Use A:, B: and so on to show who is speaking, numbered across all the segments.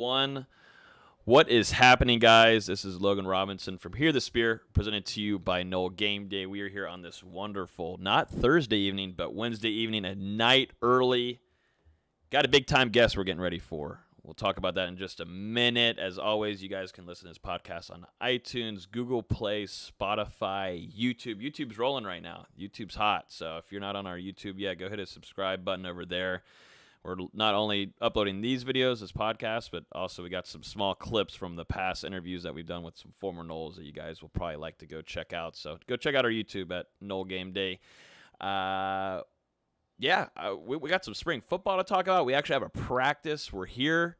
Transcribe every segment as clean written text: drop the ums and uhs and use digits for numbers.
A: One. What is happening, guys? This is Logan Robinson from Here the Spear, presented to you by Noel Game Day. We are here on this wonderful, not Thursday evening, but Wednesday evening, a night early. Got a big time guest we're getting ready for. We'll talk about that in just a minute. As always, you guys can listen to this podcast on iTunes, Google Play, Spotify, YouTube. YouTube's rolling right now. YouTube's hot. So if you're not on our YouTube yet, go hit a subscribe button over there. We're not only uploading these videos as podcasts, but also we got some small clips from the past interviews that we've done with some former Noles that you guys will probably like to go check out. So go check out our YouTube at Noel Game Day. We got some spring football to talk about. We actually have a practice. We're here.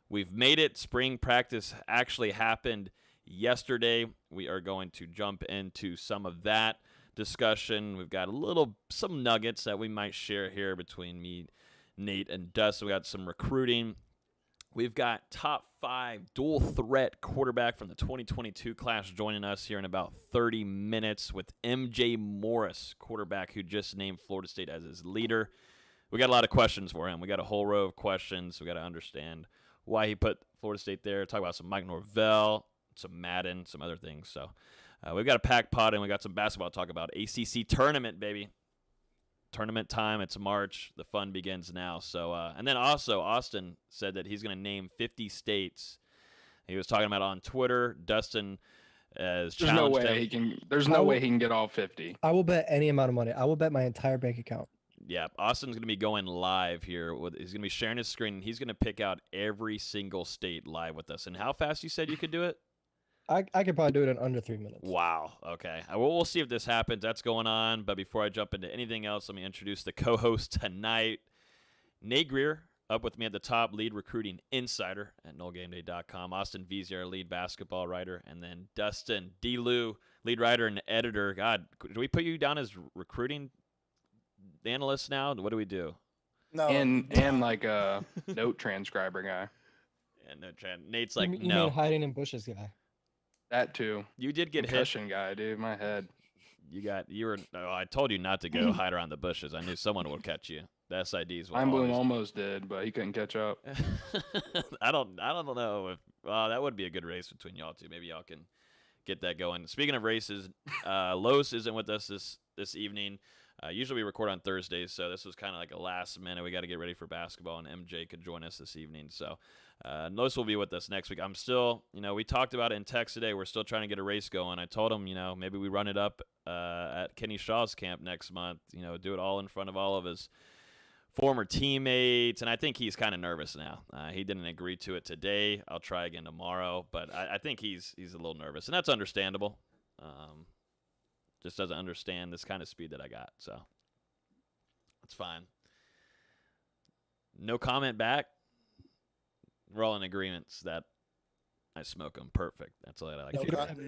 A: We've made it. Spring practice actually happened yesterday. We are going to jump into some of that discussion. We've got some nuggets that we might share here between me, Nate, and Dustin. We got some recruiting. We've got top 5 dual threat quarterback from the 2022 class joining us here in about 30 minutes with MJ Morris, quarterback who just named Florida State as his leader. We got a lot of questions for him. We got a whole row of questions. We got to understand why he put Florida State there. Talk about some Mike Norvell, some Madden, some other things. So we've got a packed pot, and we got some basketball to talk about. ACC tournament, baby. Tournament time. It's March. The fun begins now. So, and then also Austin said that he's going to name 50 states. He was talking about on Twitter. Dustin has challenged him.
B: There's no way he can get all 50.
C: I will bet any amount of money. I will bet my entire bank account.
A: Yeah, Austin's going to be going live here. He's going to be sharing his screen, and he's going to pick out every single state live with us. And how fast you said you could do it?
C: I could probably do it in under 3 minutes.
A: Wow. Okay. We'll see if this happens. That's going on. But before I jump into anything else, let me introduce the co-host tonight. Nate Greer, up with me at the top, lead recruiting insider at NoelGameDay.com. Austin Vizier, lead basketball writer. And then Dustin D-Lou, lead writer and editor. God, do we put you down as recruiting analyst now? What do we do?
B: No. And like a note transcriber guy.
A: Yeah, Nate's like,
C: you
A: no.
C: mean hiding in bushes guy.
B: That too.
A: You did get
B: Concussion guy, dude. My head.
A: I told you not to go hide around the bushes. I knew someone would catch you. The SIDs.
B: Mind Bloom almost did, but he couldn't catch up.
A: I don't know if that would be a good race between y'all two. Maybe y'all can get that going. Speaking of races, Los isn't with us this evening. Usually we record on Thursdays, so this was kind of like a last minute. We got to get ready for basketball, and MJ could join us this evening. So Los will be with us next week. I'm still, we talked about it in text today. We're still trying to get a race going. I told him, maybe we run it up at Kenny Shaw's camp next month, do it all in front of all of his former teammates, and I think he's kind of nervous now. He didn't agree to it today. I'll try again tomorrow, but I think he's a little nervous, and that's understandable. Just doesn't understand this kind of speed that I got, so that's fine. No comment back. We're all in agreements that I smoke them. Perfect. That's all I like.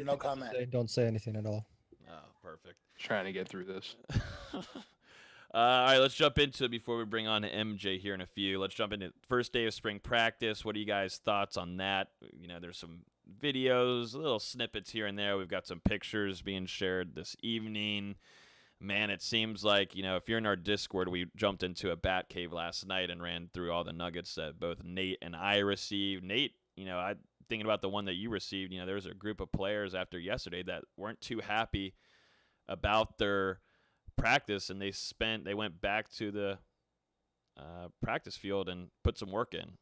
D: No comment.
C: Don't say anything at all.
A: Oh, perfect.
B: Trying to get through this.
A: All right, let's jump into it before we bring on MJ here in a few. Let's jump into first day of spring practice. What are you guys' thoughts on that? There's some videos, little snippets here and there. We've got some pictures being shared this evening. Man, it seems like, if you're in our Discord, we jumped into a bat cave last night and ran through all the nuggets that both Nate and I received. Nate, I thinking about the one that you received, there was a group of players after yesterday that weren't too happy about their practice, and they went back to the practice field and put some work in.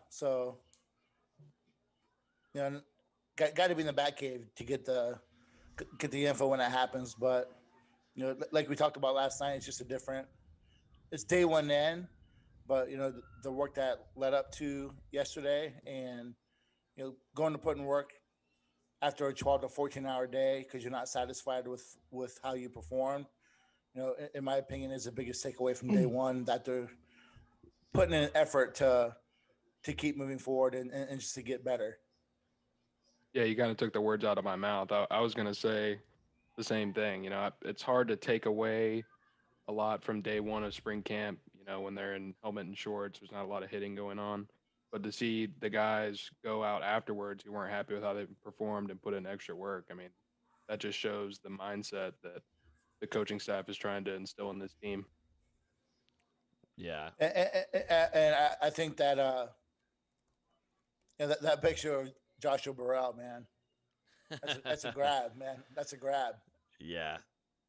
D: So got to be in the bat cave to get the info when it happens. But like we talked about last night, it's day one in, but the work that led up to yesterday, and going to put in work after a 12 to 14-hour day because you're not satisfied with how you performed, in my opinion, is the biggest takeaway from day one, that they're putting in an effort to keep moving forward and just to get better.
B: Yeah, you kind of took the words out of my mouth. I was going to say the same thing. It's hard to take away a lot from day one of spring camp, when they're in helmet and shorts. There's not a lot of hitting going on. But to see the guys go out afterwards who weren't happy with how they performed and put in extra work, that just shows the mindset that the coaching staff is trying to instill in this team.
A: Yeah.
D: And I think that that picture of Joshua Burrell, man, that's a grab, man. That's a grab.
A: Yeah.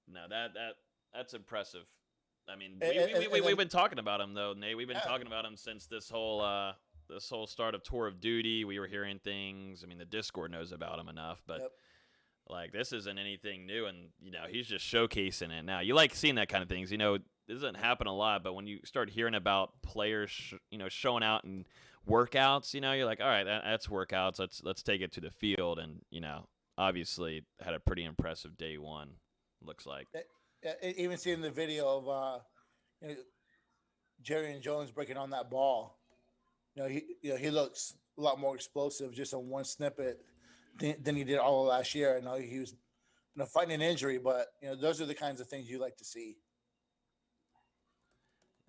A: No, that's impressive. I mean,
D: And
A: we've
D: then,
A: been talking about him though, Nate. We've been
D: yeah,
A: talking about him since this whole start of Tour of Duty. We were hearing things. I mean, the Discord knows about him enough, but
D: yep.
A: like this isn't anything new, and he's just showcasing it now. You like seeing that kind of things. It doesn't happen a lot, but when you start hearing about players, showing out in workouts, you're like, all right, that's workouts. Let's take it to the field, and obviously had a pretty impressive day one. Looks like.
D: Even seeing the video of Jerry and Jones breaking on that ball, he looks a lot more explosive just on one snippet than he did all of last year. I know he was fighting an injury, but those are the kinds of things you like to see.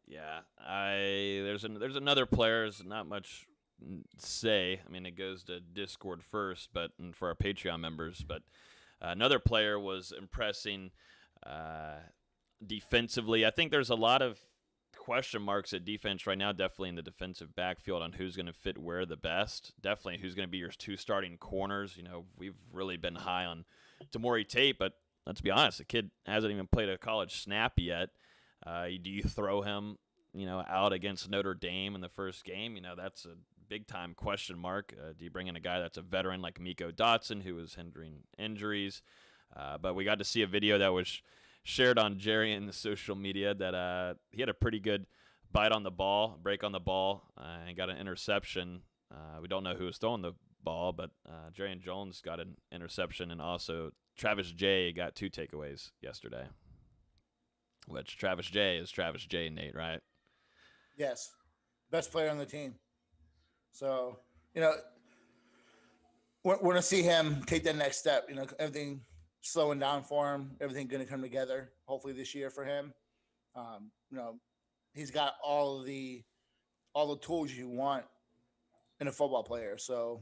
A: Yeah, there's another player. There's not much to say. I mean, it goes to Discord first, but and for our Patreon members. But another player was impressing defensively. I think there's a lot of question marks at defense right now. Definitely in the defensive backfield on who's going to fit where the best. Definitely who's going to be your two starting corners. We've really been high on Tamori Tate, but let's be honest, the kid hasn't even played a college snap yet. Do you throw him, out against Notre Dame in the first game? That's a big-time question mark. Do you bring in a guy that's a veteran like Miko Dotson, who is hindering injuries? But we got to see a video that was shared on Jerry in the social media that he had a pretty good break on the ball, and got an interception. We don't know who was throwing the ball, but Jerry and Jones got an interception, and also Travis J got 2 takeaways yesterday. Which Travis J is Travis J, Nate, right?
D: Yes, best player on the team. So we're going to see him take that next step. Everything slowing down for him. Everything going to come together. Hopefully this year for him. He's got all the tools you want in a football player. So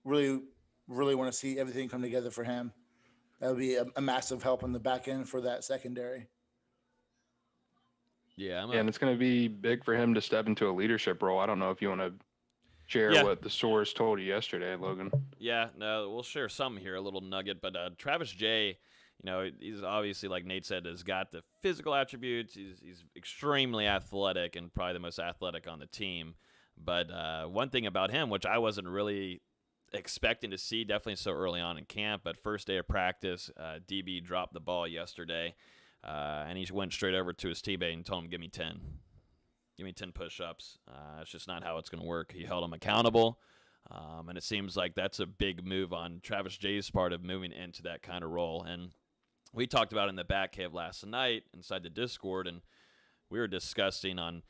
D: really, really want to see everything come together for him. That would be a massive help in the back end for that secondary.
B: Yeah, and it's going to be big for him to step into a leadership role. I don't know if you want to share what the source told you yesterday, Logan.
A: Yeah, no, we'll share some here, a little nugget. But Travis J, he's obviously, like Nate said, has got the physical attributes. He's extremely athletic and probably the most athletic on the team. But one thing about him, which I wasn't really expecting to see, definitely so early on in camp, but first day of practice, DB dropped the ball yesterday. And he went straight over to his teammate and told him, give me 10. Give me 10 push-ups. It's just not how it's going to work. He held him accountable, and it seems like that's a big move on Travis J's part of moving into that kind of role. And we talked about it in the back cave last night inside the Discord, and we were discussing on,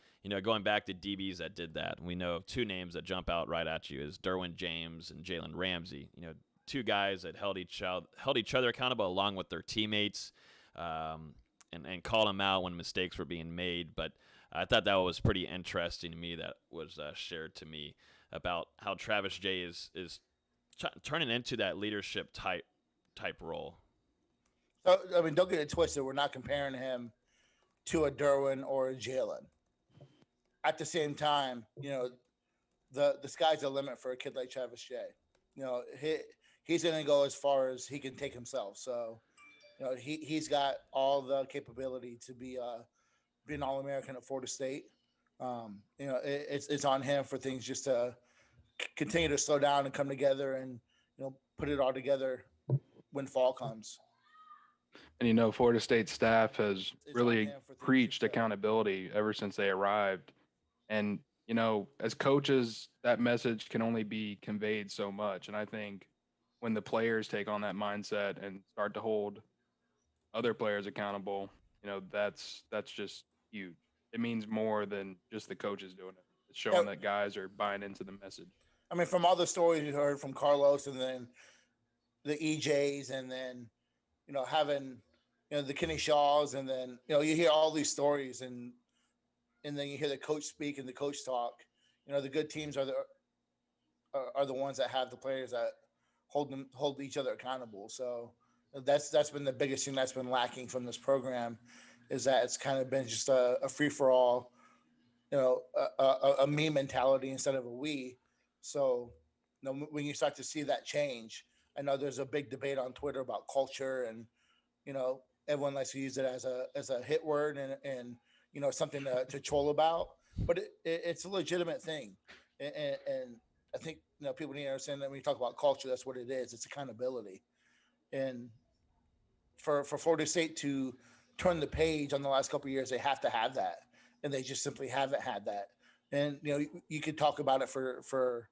A: going back to DBs that did that. And we know of 2 names that jump out right at you is Derwin James and Jalen Ramsey. 2 guys that held each other accountable along with their teammates. And call them out when mistakes were being made. But I thought that was pretty interesting to me. That was shared to me about how Travis J is turning into that leadership type role.
D: So, I mean, don't get it twisted. We're not comparing him to a Derwin or a Jalen. At the same time, the sky's the limit for a kid like Travis J. He's going to go as far as he can take himself. So, he's got all the capability to be an All-American at Florida State. It's on him for things just to continue to slow down and come together and put it all together when fall comes.
B: And Florida State staff has really preached accountability ever since they arrived. And as coaches, that message can only be conveyed so much. And I think when the players take on that mindset and start to hold other players accountable, that's just huge. It means more than just the coaches doing it. It's showing that guys are buying into the message.
D: I mean, from all the stories we heard from Carlos and then the EJs and then, having, the Kenny Shaws and then, you hear all these stories and then you hear the coach speak and the coach talk. The good teams are the ones that have the players that hold each other accountable. So that's been the biggest thing that's been lacking from this program is that it's kind of been just a free for all, a me mentality instead of a we. So, when you start to see that change, I know there's a big debate on Twitter about culture, and everyone likes to use it as a hit word and something to troll about, but it's a legitimate thing, and I think people need to understand that when you talk about culture, that's what it is. It's accountability, and for Florida State to turn the page on the last couple of years, they have to have that, and they just simply haven't had that. And you could talk about it for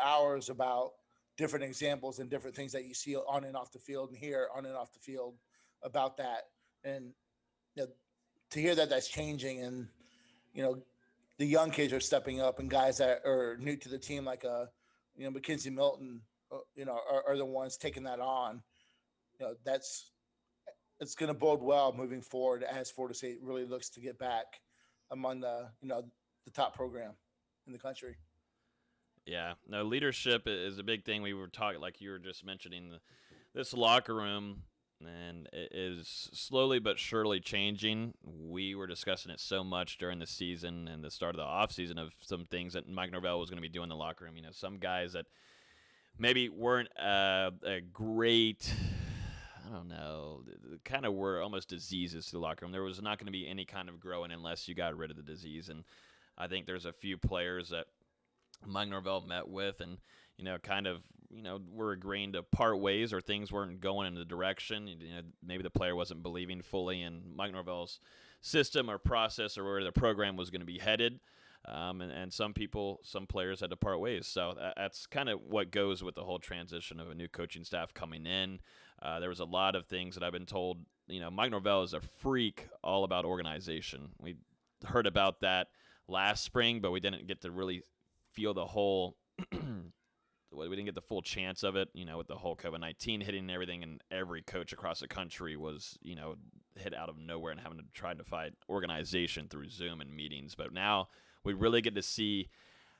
D: hours about different examples and different things that you see on and off the field and hear on and off the field about that. And to hear that that's changing, and the young kids are stepping up, and guys that are new to the team like Mackenzie Milton, are the ones taking that on. That's it's going to bode well moving forward as Florida State really looks to get back among the top program in the country.
A: Yeah, no, leadership is a big thing. We were talking, like you were just mentioning, this locker room, and it is slowly but surely changing. We were discussing it so much during the season and the start of the offseason of some things that Mike Norvell was going to be doing in the locker room. Some guys that maybe weren't a great, I don't know, kind of were almost diseases to the locker room. There was not going to be any kind of growing unless you got rid of the disease. And I think there's a few players that Mike Norvell met with and, were agreeing to part ways, or things weren't going in the direction. Maybe the player wasn't believing fully in Mike Norvell's system or process or where the program was going to be headed. And some players had to part ways. So that's kind of what goes with the whole transition of a new coaching staff coming in. There was a lot of things that I've been told. Mike Norvell is a freak all about organization. We heard about that last spring, but we didn't get to really feel the whole we didn't get the full chance of it, with the whole COVID-19 hitting and everything, and every coach across the country was, hit out of nowhere and having to try to find organization through Zoom and meetings. But now we really get to see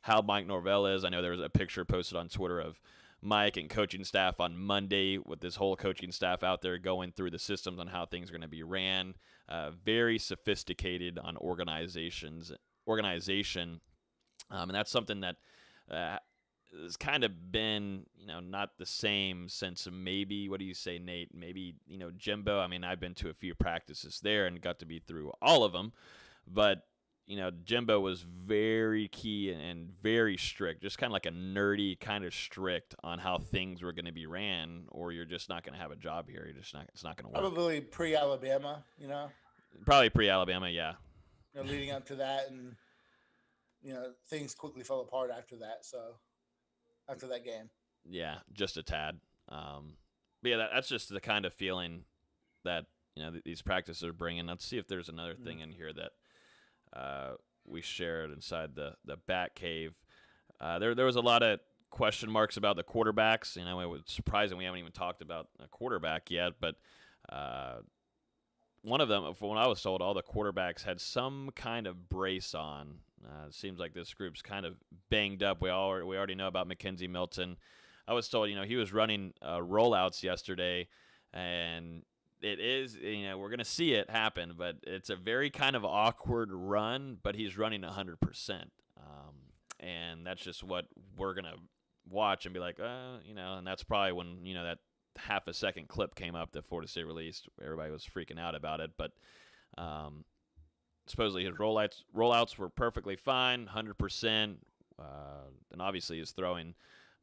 A: how Mike Norvell is. I know there was a picture posted on Twitter of Mike and coaching staff on Monday with this whole coaching staff out there going through the systems on how things are going to be ran. Very sophisticated on organization. And that's something that has kind of been, not the same since maybe, what do you say, Nate? Maybe, Jimbo. I mean, I've been to a few practices there and got to be through all of them. But, Jimbo was very key and very strict, just kind of like a nerdy kind of strict on how things were going to be ran, or you're just not going to have a job here. It's not going to work.
D: Probably pre-Alabama,
A: Probably pre-Alabama, yeah.
D: Leading up to that, and things quickly fell apart after that. So after that game,
A: yeah, just a tad. But yeah, that's just the kind of feeling that these practices are bringing. Let's see if there's another thing in here that we shared inside the Bat Cave. There was a lot of question marks about the quarterbacks. It was surprising we haven't even talked about a quarterback yet, but one of them, from what I was told, all the quarterbacks had some kind of brace on. It seems like this group's kind of banged up. We already know about Mackenzie Milton. I was told, he was running rollouts yesterday, and it is, we're going to see it happen, but it's a very kind of awkward run, but he's running 100%. And that's just what we're going to watch and be like, and that's probably when, that half a second clip came up that Florida State released. Everybody was freaking out about it, but supposedly his rollouts were perfectly fine, 100%, and obviously his throwing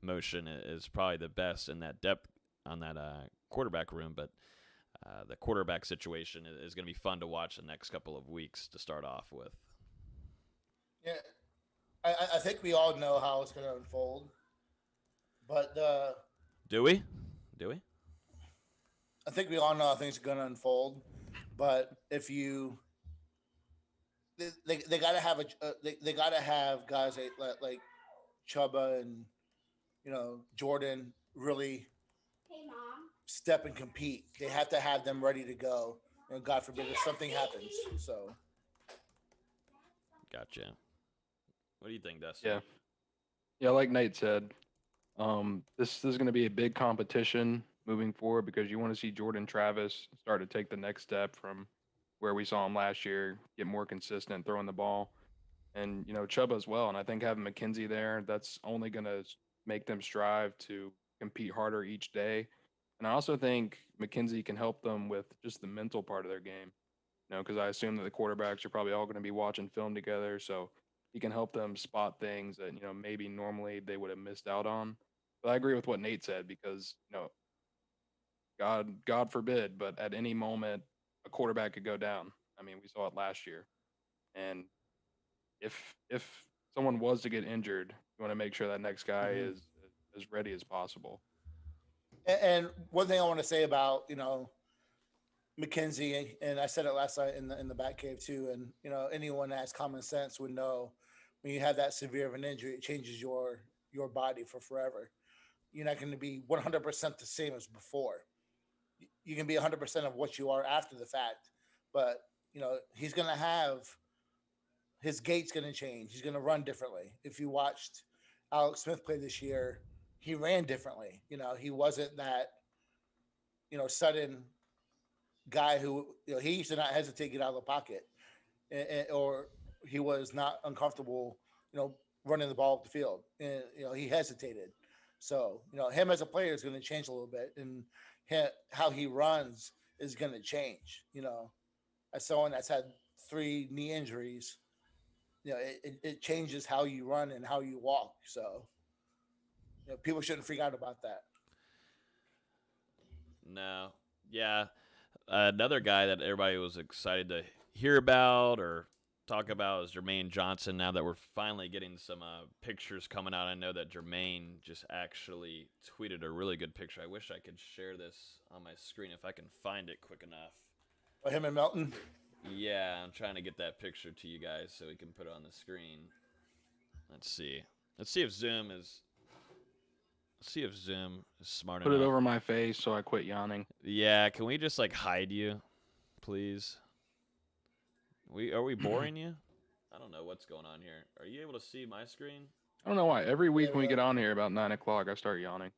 A: motion is probably the best in that depth on that quarterback room. But the quarterback situation is going to be fun to watch the next couple of weeks to start off with.
D: Yeah, I think we all know how it's going to unfold, but
A: do we?
D: I think we all know how things are going to unfold, but if you they got to have they got to have guys like Chuba and Jordan really step and compete. They have to have them ready to go. God forbid if something happens. So,
A: gotcha. What do you think, Dustin?
B: Yeah. Like Nate said, this is going to be a big competition moving forward because you want to see Jordan Travis start to take the next step from where we saw him last year, get more consistent throwing the ball. And, Chubb as well. And I think having McKenzie there, that's only going to make them strive to compete harder each day. And I also think McKenzie can help them with just the mental part of their game, because I assume that the quarterbacks are probably all going to be watching film together. So he can help them spot things that, maybe normally they would have missed out on. But I agree with what Nate said because, God forbid, but at any moment, a quarterback could go down. I mean, we saw it last year. And if someone was to get injured, you want to make sure that next guy is as ready as possible.
D: And one thing I want to say about, McKenzie, and I said it last night in the back cave too, and anyone that has common sense would know when you have that severe of an injury, it changes your body for forever. You're not going to be 100% the same as before. You can be 100% of what you are after the fact, but he's going to have his gait's going to change. He's going to run differently. If you watched Alex Smith play this year, he ran differently. He wasn't that sudden guy who he used to not hesitate to get out of the pocket, or he was not uncomfortable running the ball up the field, and he hesitated. So him as a player is going to change a little bit, and how he runs is going to change. As someone that's had 3 knee injuries, it changes how you run and how you walk. So people shouldn't freak out about that.
A: No. Yeah. Another guy that everybody was excited to hear about or talk about is Jermaine Johnson. Now that we're finally getting some pictures coming out, I know that Jermaine just actually tweeted a really good picture. I wish I could share this on my screen if I can find it quick enough.
D: Him and Melton?
A: Yeah, I'm trying to get that picture to you guys so we can put it on the screen. Let's see. Let's see if Zoom is smart enough.
B: Put it over my face so I quit yawning.
A: Yeah, can we just hide you, please? Are we boring you? I don't know what's going on here. Are you able to see my screen?
B: I don't know why. Every week when we get on here about 9 o'clock, I start yawning.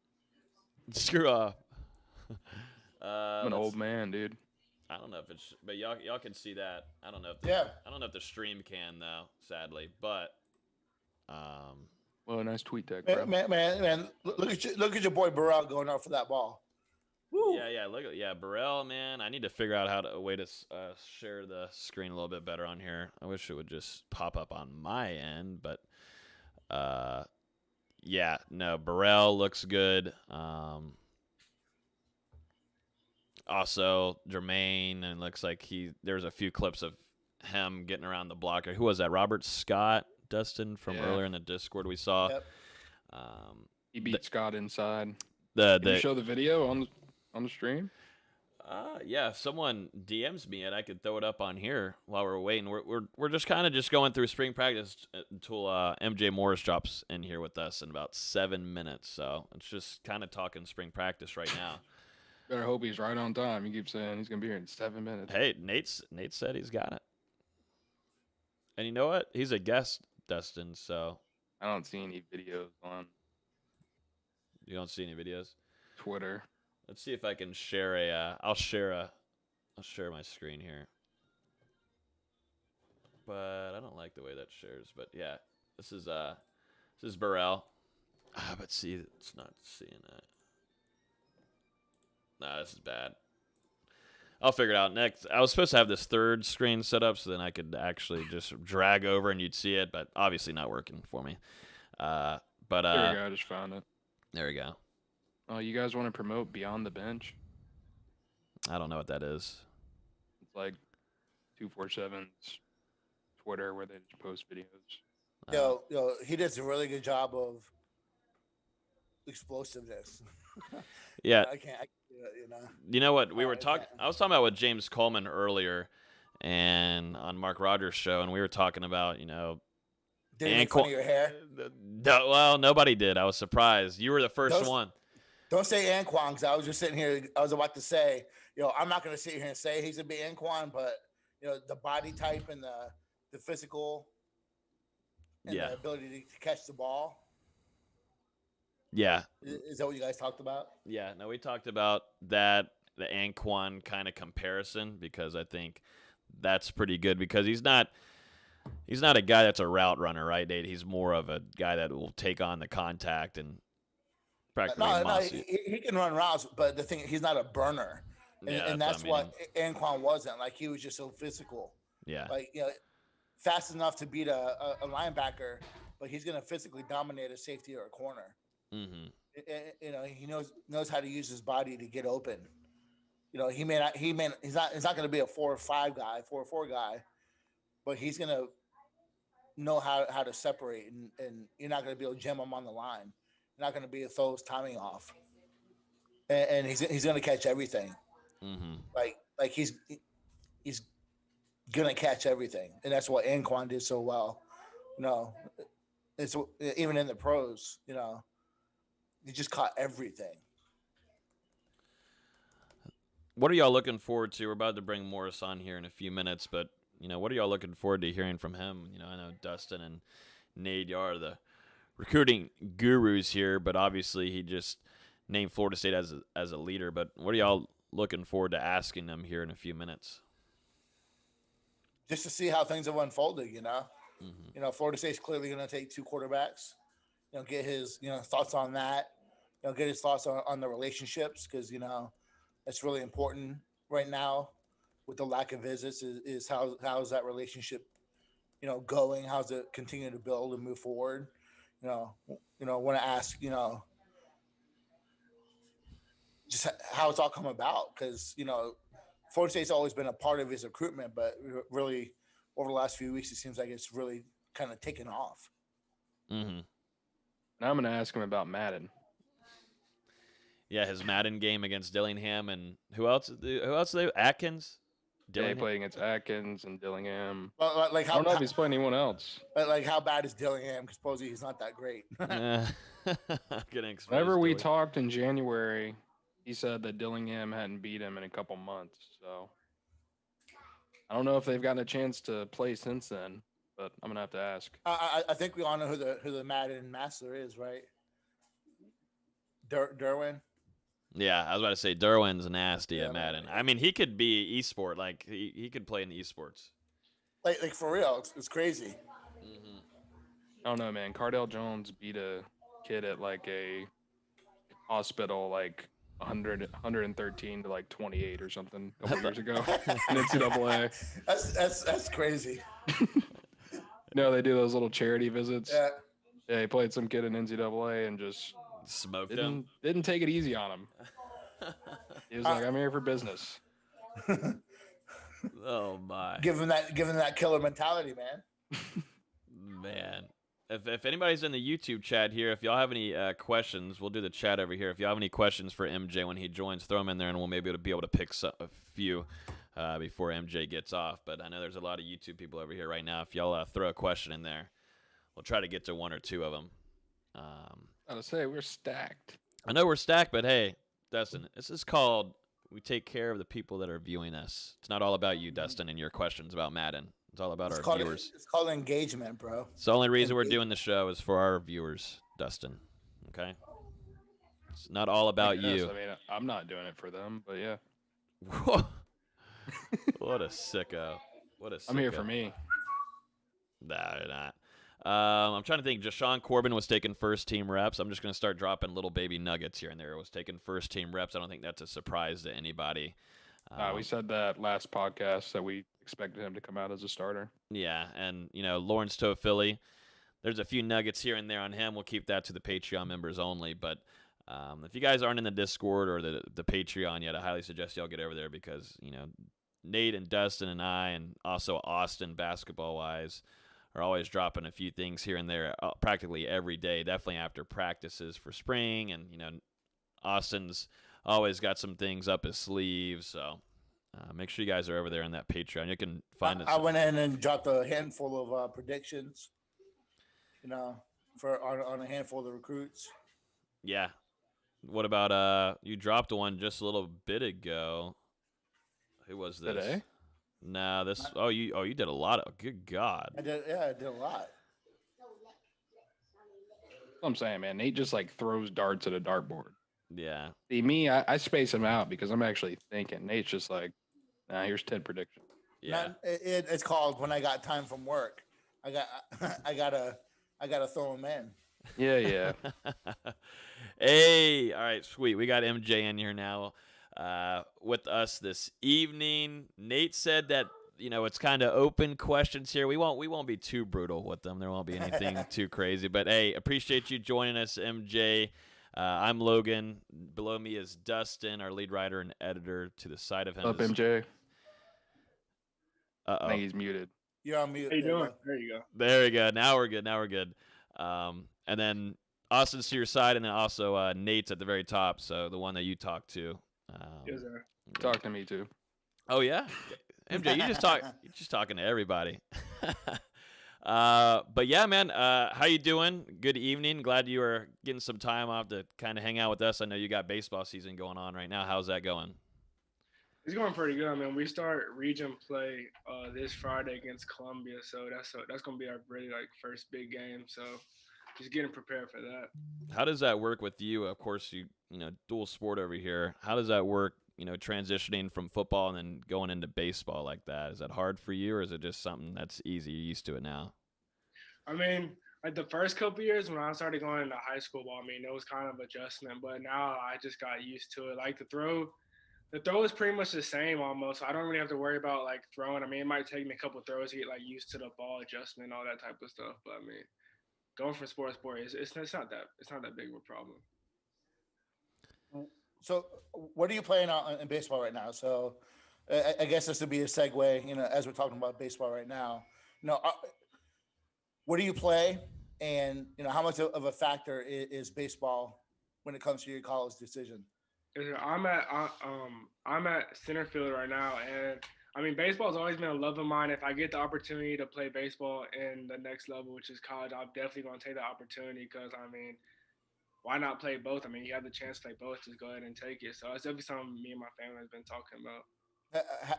A: Screw off.
B: I'm an old man, dude.
A: I don't know if it's, but y'all can see that. I don't know if I don't know if the stream can though, sadly, but
B: well, nice tweet deck, bro.
D: Man, look at your boy Burrell going out for that ball.
A: Woo. Yeah, Burrell, man. I need to figure out a way to share the screen a little bit better on here. I wish it would just pop up on my end, but yeah, no, Burrell looks good. Also, Jermaine, and looks like there's a few clips of him getting around the blocker. Who was that? Robert Scott, Dustin, from earlier in the Discord we saw.
D: Yep.
B: He beat Scott inside.
A: Can
B: you show the video on the stream?
A: Yeah, if someone DMs me it, I could throw it up on here while we're waiting. We're just kind of just going through spring practice until MJ Morris drops in here with us in about 7 minutes. So it's just kind of talking spring practice right now.
B: Better hope he's right on time. He keeps saying he's gonna be here in 7 minutes.
A: Hey, Nate said he's got it. And you know what? He's a guest, Dustin. So
B: I don't see any videos on.
A: You don't see any videos?
B: Twitter.
A: Let's see if I can share I'll share my screen here. But I don't like the way that shares. But yeah, this is Burrell. But see, it's not seeing that. Nah, this is bad. I'll figure it out next. I was supposed to have this third screen set up so then I could actually just drag over and you'd see it, but obviously not working for me. But
B: there we go. I just found it.
A: There we go.
B: Oh, you guys want to promote Beyond the Bench?
A: I don't know what that is.
B: It's like 247's Twitter where they just post videos.
D: Yo, he does a really good job of explosiveness.
A: Yeah.
D: I can't do it,
A: You know what? I was talking about with James Coleman earlier and on Mark Rogers' show, and we were talking about,
D: Did you make fun of your hair?
A: Well, nobody did. I was surprised. You were the first one.
D: Don't say Anquan, because I was just sitting here. I was about to say, I'm not going to sit here and say he's a big Anquan, but the body type and the physical and the ability to catch the ball.
A: Yeah.
D: Is that what you guys talked about?
A: Yeah. No, we talked about that, the Anquan kind of comparison, because I think that's pretty good because he's not a guy that's a route runner, right, Nate? He's more of a guy that will take on the contact and practically
D: No,
A: moss you.
D: he can run routes, but the thing he's not a burner, and that's what Anquan wasn't. Like he was just so physical.
A: Yeah.
D: Like fast enough to beat a linebacker, but he's gonna physically dominate a safety or a corner.
A: Mm-hmm.
D: He knows how to use his body to get open. He's not gonna be a 4-5 guy, 4-4 guy, but he's gonna know how to separate, and you're not gonna be able to jam him on the line. You're not gonna be able to throw his timing off, and he's gonna catch everything.
A: Mm-hmm.
D: Like he's gonna catch everything, and that's what Anquan did so well. It's even in the pros. He just caught everything.
A: What are y'all looking forward to? We're about to bring Morris on here in a few minutes, but what are y'all looking forward to hearing from him? I know Dustin and Nate, y'all are the recruiting gurus here, but obviously he just named Florida State as a leader. But what are y'all looking forward to asking them here in a few minutes?
D: Just to see how things have unfolded,
A: Mm-hmm.
D: Florida State's clearly going to take 2 quarterbacks. Get his thoughts on that. Get his thoughts on the relationships because that's really important right now with the lack of visits. Is how's that relationship going? How's it continue to build and move forward? Want to ask just how it's all come about because Florida State's always been a part of his recruitment, but really over the last few weeks, it seems like it's really kind of taken off.
A: Mm-hmm.
B: Now I'm going to ask him about Madden.
A: Yeah, his Madden game against Dillingham and who else? Atkins?
B: Yeah, he played against Atkins and Dillingham.
D: Well,
B: I don't know if he's playing anyone else.
D: Like, how bad is Dillingham? Because supposedly he's not that great.
B: Whenever we talked in January, he said that Dillingham hadn't beat him in a couple months. So I don't know if they've gotten a chance to play since then, but I'm gonna have to ask.
D: I think we all know who the Madden master is, right? Derwin.
A: Yeah, I was about to say Derwin's nasty at Madden. I mean, he could be esport, like he could play in esports.
D: Like for real, it's crazy.
A: Mm-hmm.
B: I don't know, man. Cardell Jones beat a kid at like a hospital, like 113 to like 28 or something a couple years ago in NCAA.
D: That's crazy.
B: They do those little charity visits.
D: Yeah,
B: he played some kid in NCAA and just
A: smoked him.
B: Didn't take it easy on him. He was like, "I'm here for business."
A: Oh my!
D: Give him that killer mentality, man.
A: Man, if anybody's in the YouTube chat here, if y'all have any questions, we'll do the chat over here. If y'all have any questions for MJ when he joins, throw them in there, and we'll maybe be able to pick a few before MJ gets off. But I know there's a lot of YouTube people over here right now. If y'all throw a question in there, we'll try to get to 1 or 2 of them.
B: I was say we're stacked.
A: I know we're stacked, but hey, Dustin, this is called we take care of the people that are viewing us. It's not all about you, Dustin, and your questions about Madden. It's all about our viewers.
D: It's called engagement, bro.
A: It's the only reason we're doing the show is for our viewers, Dustin. Okay? It's not all about you.
B: I mean, I'm not doing it for them, but yeah.
A: What a sicko.
B: I'm here for me.
A: Nah, you're not. I'm trying to think. Deshaun Corbin was taking first-team reps. I'm just going to start dropping little baby nuggets here and there. Was taking first-team reps. I don't think that's a surprise to anybody.
B: We said that last podcast that we expected him to come out as a starter.
A: Yeah, and, Lawrence Toafili, there's a few nuggets here and there on him. We'll keep that to the Patreon members only. But if you guys aren't in the Discord or the Patreon yet, I highly suggest y'all get over there because, Nate and Dustin and I and also Austin basketball-wise are always dropping a few things here and there practically every day, definitely after practices for spring. And, Austin's always got some things up his sleeve. So make sure you guys are over there on that Patreon. You can find us.
D: I went in and dropped a handful of predictions, for on a handful of the recruits.
A: Yeah. What about you dropped one just a little bit ago. Who was this?
B: Today?
A: No, this. You did a lot of. Good God.
D: I did a lot.
B: I'm saying, man, Nate just like throws darts at a dartboard.
A: Yeah.
B: See, me, I space him out because I'm actually thinking. Nate's just like, here's 10 predictions.
A: Yeah.
D: It's called when I got time from work. I got I gotta throw them in.
B: Yeah.
A: Hey, all right, sweet. We got MJ in here now with us this evening. Nate said that it's kind of open questions here. We won't be too brutal with them. There won't be anything too crazy. But hey, appreciate you joining us, MJ. I'm Logan. Below me is Dustin, our lead writer and editor. To the side of him
B: Up,
A: is
B: MJ. I
A: Uh-oh.
B: think he's muted.
D: You're on mute.
E: How you
D: There you
E: doing?
D: go.
E: There you go.
A: There we go. Now we're good. And then Austin's to your side, and then also Nate's at the very top. So the one that you talk to.
E: Yes, sir.
B: Talk to me too.
A: Oh yeah, MJ, you're just talking to everybody. But yeah, man, how you doing? Good evening. Glad you are getting some time off to kind of hang out with us. I know you got baseball season going on right now. How's that going?
E: It's going pretty good. I mean, we start region play this Friday against Columbia, so that's gonna be our really first big game. So just getting prepared for that.
A: How does that work with you? Of course, you dual sport over here. How does that work? Transitioning from football and then going into baseball like that. Is that hard for you, or is it just something that's easy? You're used to it now.
E: I mean, the first couple of years when I started going into high school ball, I mean, it was kind of adjustment, but now I just got used to it. The throw is pretty much the same almost. So I don't really have to worry about throwing. I mean, it might take me a couple of throws to get used to the ball adjustment, all that type of stuff. But I mean, going from sport to sport, it's not that big of a problem.
D: So, what are you playing on in baseball right now? So, I guess this would be a segue. As we're talking about baseball right now, what do you play, and how much of a factor is baseball when it comes to your college decision?
E: I'm at center field right now, and I mean, baseball's always been a love of mine. If I get the opportunity to play baseball in the next level, which is college, I'm definitely going to take the opportunity because, I mean, why not play both? I mean, you have the chance to play both, just go ahead and take it. So it's definitely something me and my family has been talking about.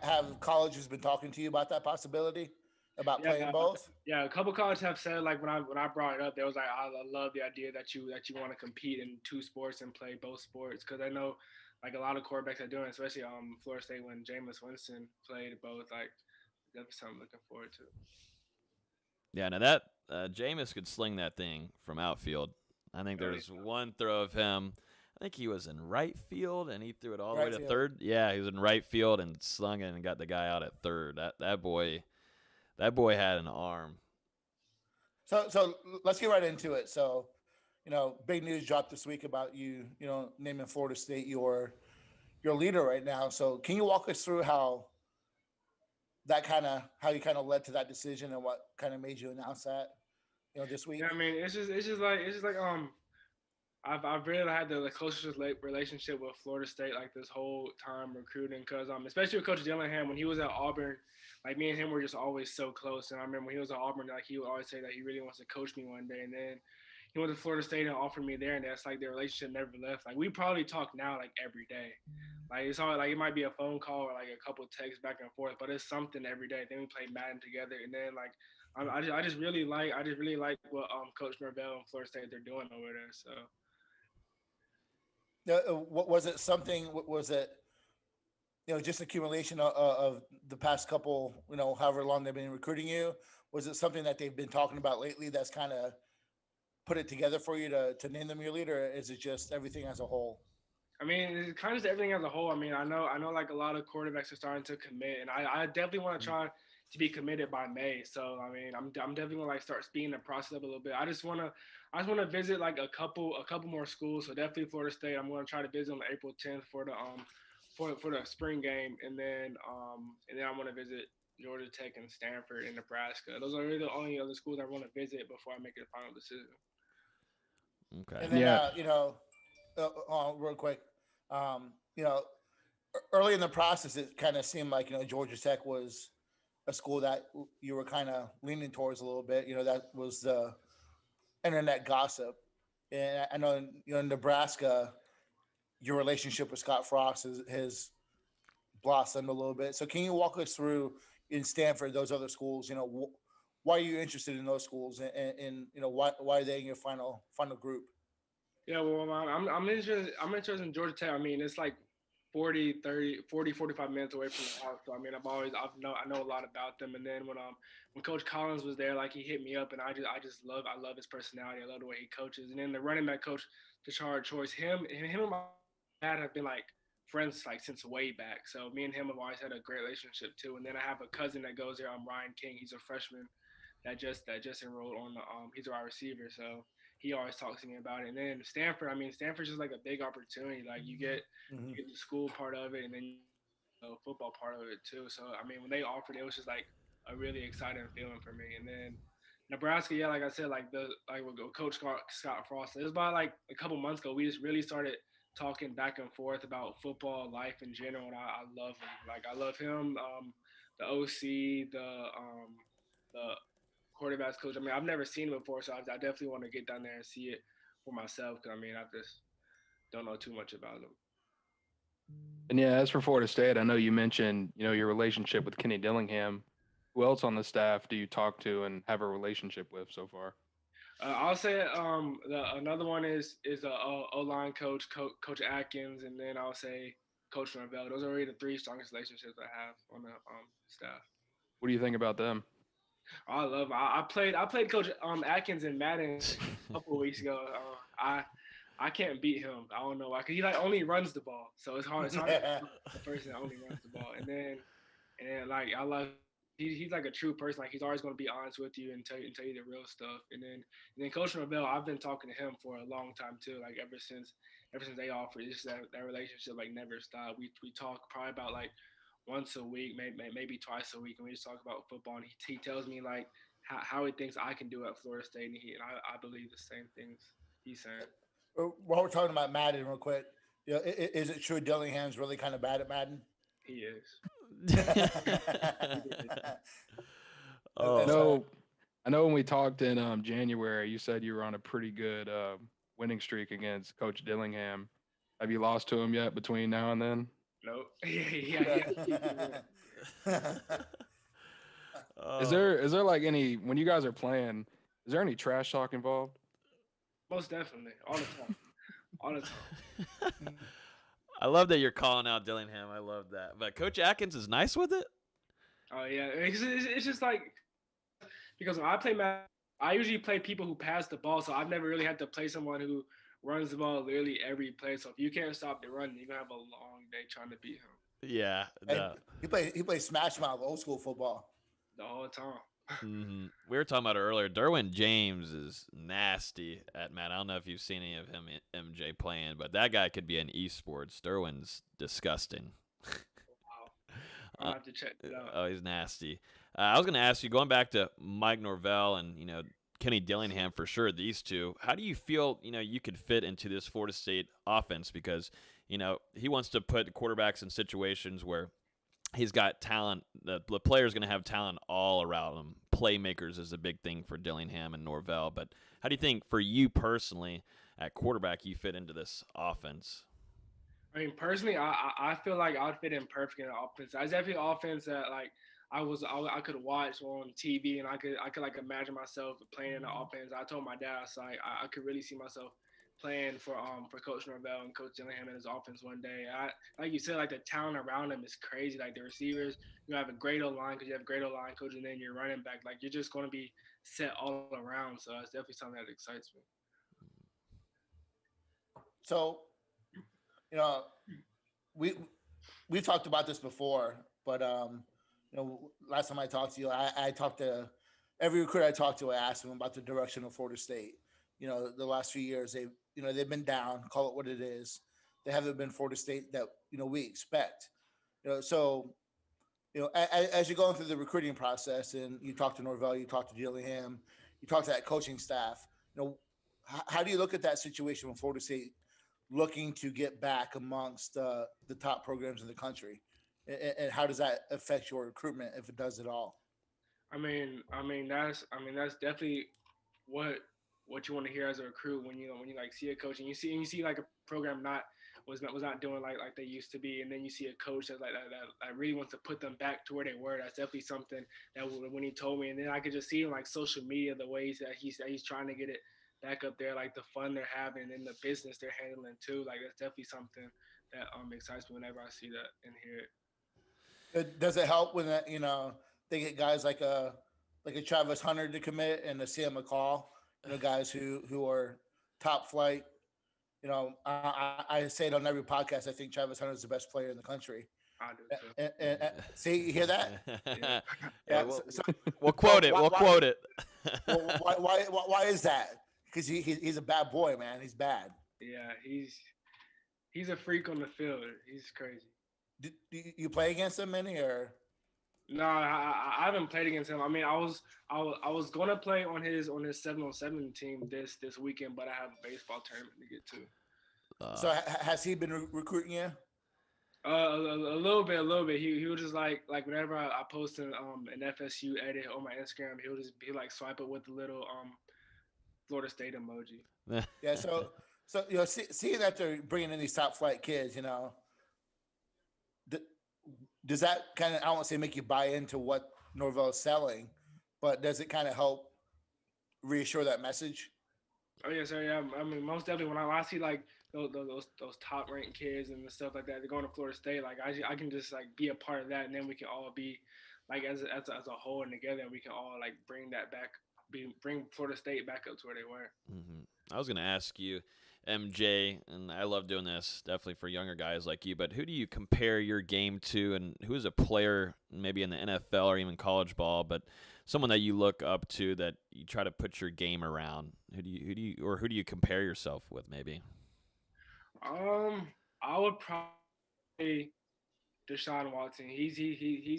D: Have colleges been talking to you about that possibility, about playing both?
E: Yeah, a couple colleges have said when I brought it up, they was like, I love the idea that you want to compete in two sports and play both sports because I know a lot of quarterbacks are doing, especially Florida State when Jameis Winston played both. That's something I'm looking forward to.
A: Yeah, now that Jameis could sling that thing from outfield. I think there was one throw of him. I think he was in right field, and he threw it all the way to third. Yeah, he was in right field and slung it and got the guy out at third. That boy had an arm.
D: So let's get right into it. So, big news dropped this week about you, naming Florida State your leader right now. So, can you walk us through how you kind of led to that decision and what kind of made you announce that, this week?
E: Yeah, I mean, it's just like I've really had the closest relationship with Florida State this whole time recruiting because especially with Coach Dillingham when he was at Auburn, me and him were just always so close. And I remember when he was at Auburn, he would always say that he really wants to coach me one day. And then he went to Florida State and offered me there, and that's their relationship never left. We probably talk now every day. It's all it might be a phone call or a couple of texts back and forth, but it's something every day. Then we play Madden together, and then I just really like what Coach Norvell and Florida State they're doing over there. So.
D: What was it? Something? Was it? Just accumulation of the past couple, however long they've been recruiting you. Was it something that they've been talking about lately that's kind of put it together for you to name them your leader? Or is it just everything as a whole?
E: I mean, it's kind of just everything as a whole. I mean, I know a lot of quarterbacks are starting to commit, and I definitely want to try to be committed by May. So I mean, I'm definitely gonna start speeding the process up a little bit. I just wanna visit a couple more schools. So definitely Florida State. I'm gonna try to visit on April 10th for the for the spring game, and then I'm gonna visit Georgia Tech and Stanford and Nebraska. Those are really the only other schools I want to visit before I make a final decision.
A: Okay.
D: And then real quick, early in the process, it kind of seemed like Georgia Tech was a school that you were kind of leaning towards a little bit. That was the internet gossip, and I know in Nebraska, your relationship with Scott Frost has blossomed a little bit. So can you walk us through in Stanford, those other schools? Why are you interested in those schools, and why are they in your final group?
E: Yeah, well, I'm interested in Georgia Tech. I mean, it's 45 minutes away from the house. So I mean, I know a lot about them. And then when Coach Collins was there, like he hit me up, and I love his personality. I love the way he coaches. And then the running back coach, Deshaun Choice, him and my dad have been like friends like since way back. So me and him have always had a great relationship too. And then I have a cousin that goes there. Ryan King. He's a freshman that just enrolled on the he's a wide receiver. So he always talks to me about it. And then Stanford, I mean, Stanford's just like a big opportunity. Like you get the school part of it, and then the football part of it too. So I mean, when they offered it, it was just like a really exciting feeling for me. And then Nebraska, yeah, like I said, with Coach Scott Frost. It was about like a couple months ago. We just really started talking back and forth about football life in general, and I love him. Like I love him. The OC, the quarterbacks coach. I mean, I've never seen him before, so I definitely want to get down there and see it for myself. Cause I mean, I just don't know too much about him.
B: And yeah, as for Florida State, I know you mentioned, your relationship with Kenny Dillingham. Who else on the staff do you talk to and have a relationship with so far?
E: I'll say another one is O-line coach Atkins, and then I'll say Coach Norvell. Those are really the three strongest relationships I have on the staff.
B: What do you think about them?
E: I love. I played Coach Atkins in Madden a couple of weeks ago. I can't beat him. I don't know why, because he like only runs the ball, so it's hard. It's hard to the person that only runs the ball. And then like I love. He's like a true person. Like he's always going to be honest with you and tell you the real stuff. And then Coach Norvell, I've been talking to him for a long time too. Like ever since they offered, it's just that relationship like never stopped. We talk probably about like once a week, maybe twice a week, and we just talk about football. And he tells me like how he thinks I can do at Florida State, and I believe the same things he's saying.
D: While we're talking about Madden, real quick, is it true Dillingham's really kind of bad at Madden?
E: He is.
B: I know when we talked in January, you said you were on a pretty good winning streak against Coach Dillingham. Have you lost to him yet between now and then?
E: Nope. Yeah.
B: Is there like any, when you guys are playing, is there any trash talk involved?
E: Most definitely, all the time.
A: I love that you're calling out Dillingham. I love that. But Coach Atkins is nice with it.
E: Oh yeah, it's just like because when I play Madden, I usually play people who pass the ball, so I've never really had to play someone who runs the ball literally every play. So if you can't stop the run, you're gonna have a long day trying to beat him.
A: Yeah, no.
D: He plays smash mouth old school football
E: the whole time.
A: Mm-hmm. We were talking about it earlier. Derwin James is nasty at Madden. I don't know if you've seen any of him, MJ, playing, but that guy could be in esports. Derwin's disgusting.
E: Wow. I'll have to check it out.
A: Oh, he's nasty. I was going to ask you, going back to Mike Norvell and Kenny Dillingham for sure, these two, how do you feel you could fit into this Florida State offense? Because he wants to put quarterbacks in situations where he's got talent. The player's going to have talent all around him. Playmakers is a big thing for Dillingham and Norvell. But how do you think, for you personally, at quarterback, you fit into this offense?
E: I mean, personally, I feel like I'd fit in perfect in the offense. I definitely offense that like I could watch on TV, and I could like imagine myself playing in the offense. I told my dad, so I could really see myself playing for Coach Norvell and Coach Dillingham in his offense one day. Like you said, like the talent around him is crazy. Like the receivers, you have a great O-line because you have a great O-line coach, and then your running back, like you're just going to be set all around. So it's definitely something that excites me.
D: So, we've talked about this before, but last time I talked to you, I talked to every recruiter I talked to. I asked him about the direction of Florida State. The last few years they've been down. Call it what it is. They haven't been Florida State that we expect. So as you're going through the recruiting process, and you talk to Norvell, you talk to Gillingham, you talk to that coaching staff. How do you look at that situation with Florida State looking to get back amongst the top programs in the country, and how does that affect your recruitment, if it does at all?
E: I mean that's definitely what you want to hear as a recruit when you like see a coach and you see like a program was not doing like they used to be, and then you see a coach that really wants to put them back to where they were. That's definitely something that when he told me, and then I could just see in like social media the ways that he's trying to get it back up there, like the fun they're having and the business they're handling too. Like that's definitely something excites me whenever I see that and hear it.
D: Does it help when they get guys like a Travis Hunter to commit and a Sam McCall, guys who are top flight. I say it on every podcast. I think Travis Hunter is the best player in the country.
E: I do too.
D: And see, you hear that?
A: Yeah,
D: Yeah,
A: we'll quote it.
D: why-
A: We'll
D: why-
A: quote it.
D: Well, why is that? Because he's a bad boy, man. He's bad.
E: Yeah, he's a freak on the field. He's crazy.
D: Do you play against him any or?
E: No, I haven't played against him. I mean, I was gonna play on his 7-on-7 team this weekend, but I have a baseball tournament to get to.
D: So has he been recruiting you?
E: A little bit. He was just like whenever I post an FSU edit on my Instagram, he'll just be like swipe it with the little Florida State emoji.
D: Yeah. So seeing that they're bringing in these top flight kids, does that kind of, I won't say make you buy into what Norvell is selling, but does it kind of help reassure that message?
E: Oh yeah, sir. Yeah, I mean, most definitely. When I see like those top ranked kids and stuff like that, they're going to Florida State. Like I can just like be a part of that, and then we can all be like as a whole and together, and we can all like bring that back, bring Florida State back up to where they were.
A: Mm-hmm. I was gonna ask you, MJ, and I love doing this definitely for younger guys like you. But who do you compare your game to, and who is a player maybe in the NFL or even college ball, but someone that you look up to that you try to put your game around? Who do you compare yourself with maybe?
E: I would probably Deshaun Watson. He's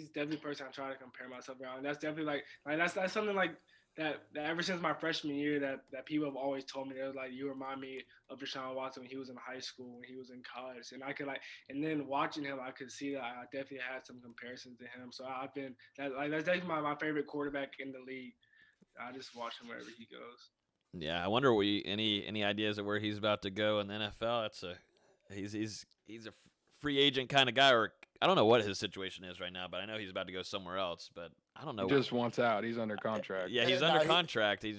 E: definitely the person I try to compare myself around. That's definitely like that's something like that ever since my freshman year that people have always told me. They was like, you remind me of Deshaun Watson when he was in high school, when he was in college, and I could and then watching him, I could see that I definitely had some comparisons to him. So that's definitely my favorite quarterback in the league. I just watch him wherever he goes.
A: Yeah, I wonder any ideas of where he's about to go in the NFL. He's a free agent kind of guy, or I don't know what his situation is right now, but I know he's about to go somewhere else. But I don't know.
B: He just wants out. He's under contract.
A: Yeah, he's under contract. They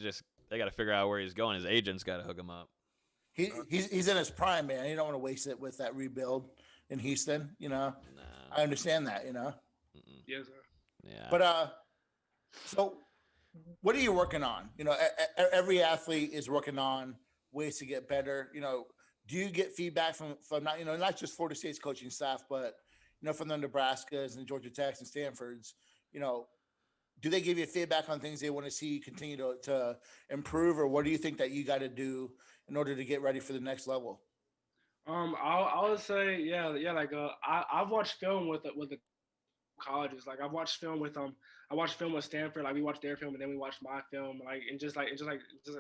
A: got to figure out where he's going. His agent's got to hook him up.
D: He's in his prime, man. You don't want to waste it with that rebuild in Houston.
A: Nah.
D: I understand that.
A: Mm-mm.
E: Yes, sir.
A: Yeah.
D: But so what are you working on? Every athlete is working on ways to get better. Do you get feedback from not just Florida State's coaching staff, but from the Nebraskas and Georgia Techs and Stanfords? Do they give you feedback on things they want to see you continue to improve, or what do you think that you got to do in order to get ready for the next level?
E: I would say like I've watched film with the colleges. Like I watched film with Stanford. Like we watched their film and then we watched my film. And just like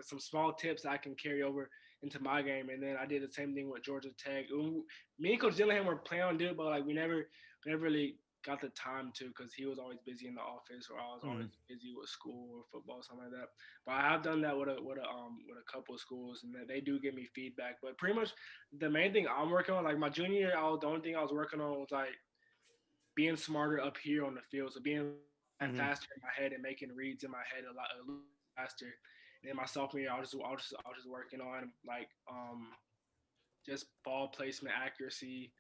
E: some small tips I can carry over into my game. And then I did the same thing with Georgia Tech. Me and Coach Dillingham were planning on doing it, but like we never really got the time to, because he was always busy in the office, or I was always busy with school or football, something like that. But I have done that with a couple of schools, and they do give me feedback. But pretty much the main thing I'm working on, like my junior year, the only thing I was working on was like being smarter up here on the field, so being faster in my head and making reads in my head a little faster. And then my sophomore year, I was just working on like just ball placement accuracy,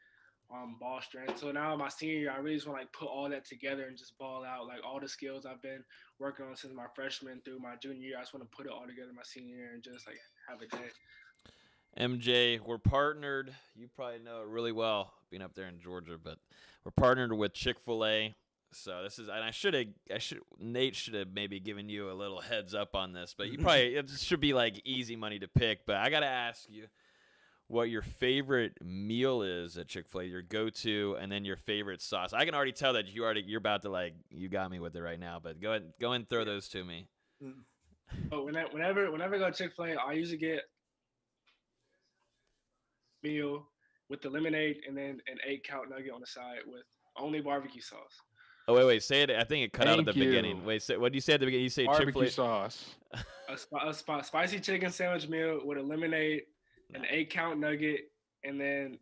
E: ball strength. So now my senior year, I really just want to like put all that together and just ball out. Like all the skills I've been working on since my freshman through my junior year, I just want to put it all together my senior year and just like have a day.
A: MJ, we're partnered. You probably know it really well, being up there in Georgia, but we're partnered with Chick-fil-A. So this is, and Nate should have maybe given you a little heads up on this, but it should be like easy money to pick. But I got to ask you what your favorite meal is at Chick-fil-A, your go-to, and then your favorite sauce. I can already tell that you're about to you got me with it right now, but go ahead and throw those to me.
E: But whenever I go to Chick-fil-A, I usually get meal with the lemonade and then an 8-count nugget on the side with only barbecue sauce.
A: Oh, wait, say it. I think it cut out at the
B: Thank you.
A: beginning. Wait, what did you say at the beginning? You say
B: Barbecue
A: Chick-fil-A.
B: sauce.
E: A spicy chicken sandwich meal with a lemonade, an 8-count nugget, and then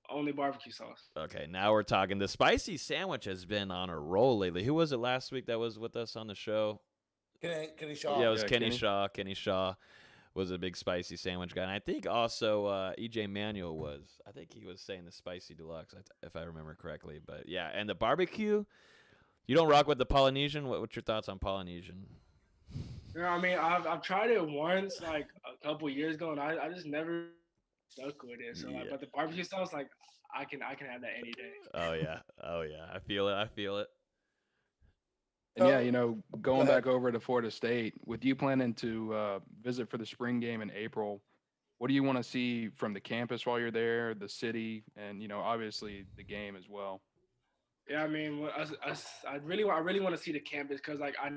E: only barbecue sauce.
A: Okay, now we're talking. The spicy sandwich has been on a roll lately. Who was it last week that was with us on the show?
D: Kenny Shaw.
A: Yeah, it was
B: Yeah,
A: Kenny
B: Kenny.
A: Shaw. Kenny Shaw was a big spicy sandwich guy. And I think also EJ Manuel was. I think he was saying the spicy deluxe, if I remember correctly. But yeah, and the barbecue, you don't rock with the Polynesian? What's your thoughts on Polynesian?
E: You know, I mean, I've tried it once, like a couple years ago, and I just never stuck with it. So,
A: Yeah.
E: like, but the barbecue sauce, like, I can have that any day.
A: Oh yeah, I feel it.
B: And yeah, going
D: ahead.
B: back over to Florida State, with you planning to visit for the spring game in April, what do you want to see from the campus while you're there, the city, and obviously the game as well?
E: Yeah, I mean, I really want to see the campus because, like, I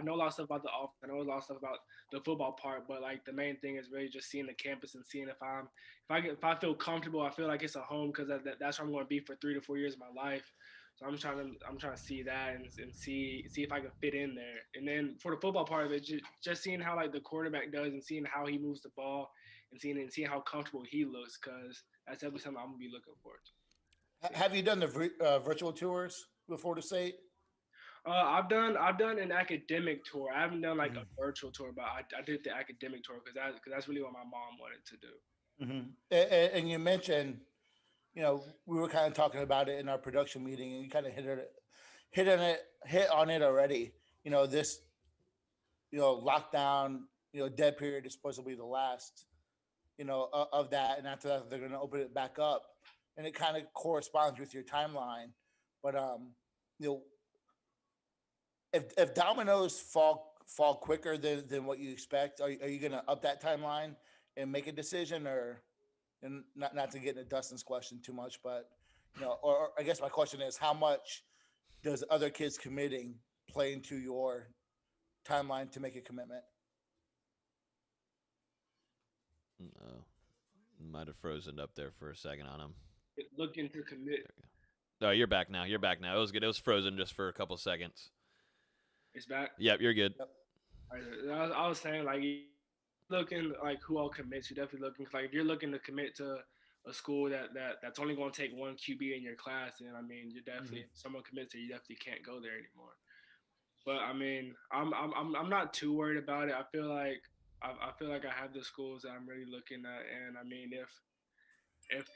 E: know a lot of stuff about the offense. I know a lot of stuff about the football part, but like the main thing is really just seeing the campus and seeing if I feel comfortable, I feel like it's a home because that's where I'm going to be for 3 to 4 years of my life. So I'm trying to see that and see if I can fit in there. And then for the football part of it, just seeing how like the quarterback does and seeing how he moves the ball and seeing how comfortable he looks because that's definitely something I'm gonna be looking forward to.
D: Have you done the virtual tours with Florida State?
E: I've done an academic tour. I haven't done like a virtual tour, but I did the academic tour because that's really what my mom wanted to do.
D: Mm-hmm. And you mentioned, we were kind of talking about it in our production meeting, and you kind of hit on it already. This, lockdown, dead period is supposed to be the last, of that, and after that they're going to open it back up, and it kind of corresponds with your timeline. But if dominoes fall quicker than what you expect, are you going to up that timeline and make a decision, or and not to get into Dustin's question too much, but or I guess my question is, how much does other kids committing play into your timeline to make a commitment?
A: No, might have frozen up there for a second on him.
E: Looking to commit.
A: Oh, you're back now. It was good. It was frozen just for a couple seconds.
E: It's back.
A: Yep, you're good.
E: Yep. I was saying, like, looking like who all commits. You're definitely looking like if you're looking to commit to a school that's only going to take one QB in your class, then I mean you're definitely if someone commits to you definitely can't go there anymore. But I mean I'm not too worried about it. I feel like I have the schools that I'm really looking at, and I mean if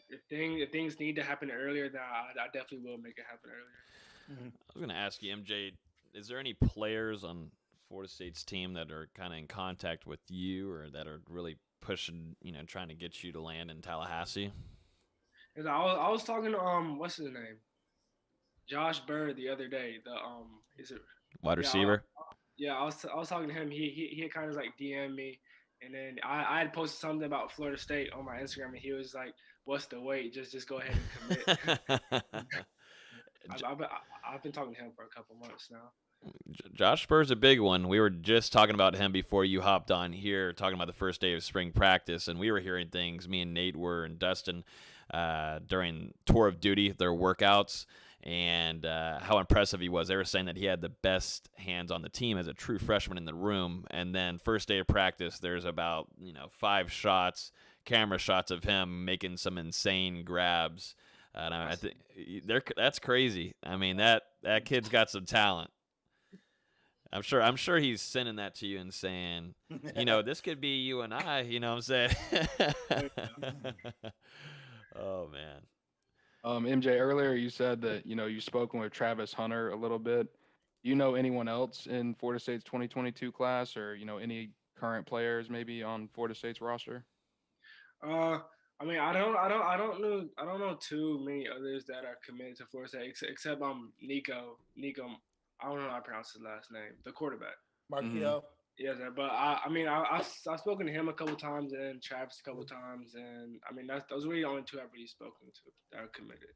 E: things need to happen earlier, then I definitely will make it happen earlier.
A: I was going to ask you, MJ, is there any players on Florida State's team that are kind of in contact with you or that are really pushing, trying to get you to land in Tallahassee?
E: I was talking to what's his name, Josh Bird the other day. Is it
A: wide receiver?
E: I was talking to him. He had kind of like DM me, and then I had posted something about Florida State on my Instagram, and he was like, "What's the wait? Just go ahead and commit." I've been talking to him for a couple months now.
A: Josh Spur's a big one. We were just talking about him before you hopped on here, talking about the first day of spring practice, and we were hearing things, me and Nate were, and Dustin, during tour of duty, their workouts, and how impressive he was. They were saying that he had the best hands on the team as a true freshman in the room, and then first day of practice, there's about 5 camera shots of him making some insane grabs. And I think that's crazy. I mean, that kid's got some talent. I'm sure he's sending that to you and saying, this could be you and I, you know what I'm saying? Oh, man.
B: MJ, earlier you said that, you've spoken with Travis Hunter a little bit. Do you know anyone else in Florida State's 2022 class or, any current players maybe on Florida State's roster?
E: I mean, I don't know too many others that are committed to Florida State except Nico. I don't know how to pronounce his last name. The quarterback.
D: Marquio.
E: Yes, but I've spoken to him a couple times and Travis a couple times, and I mean those are really the only 2 I've really spoken to that are committed.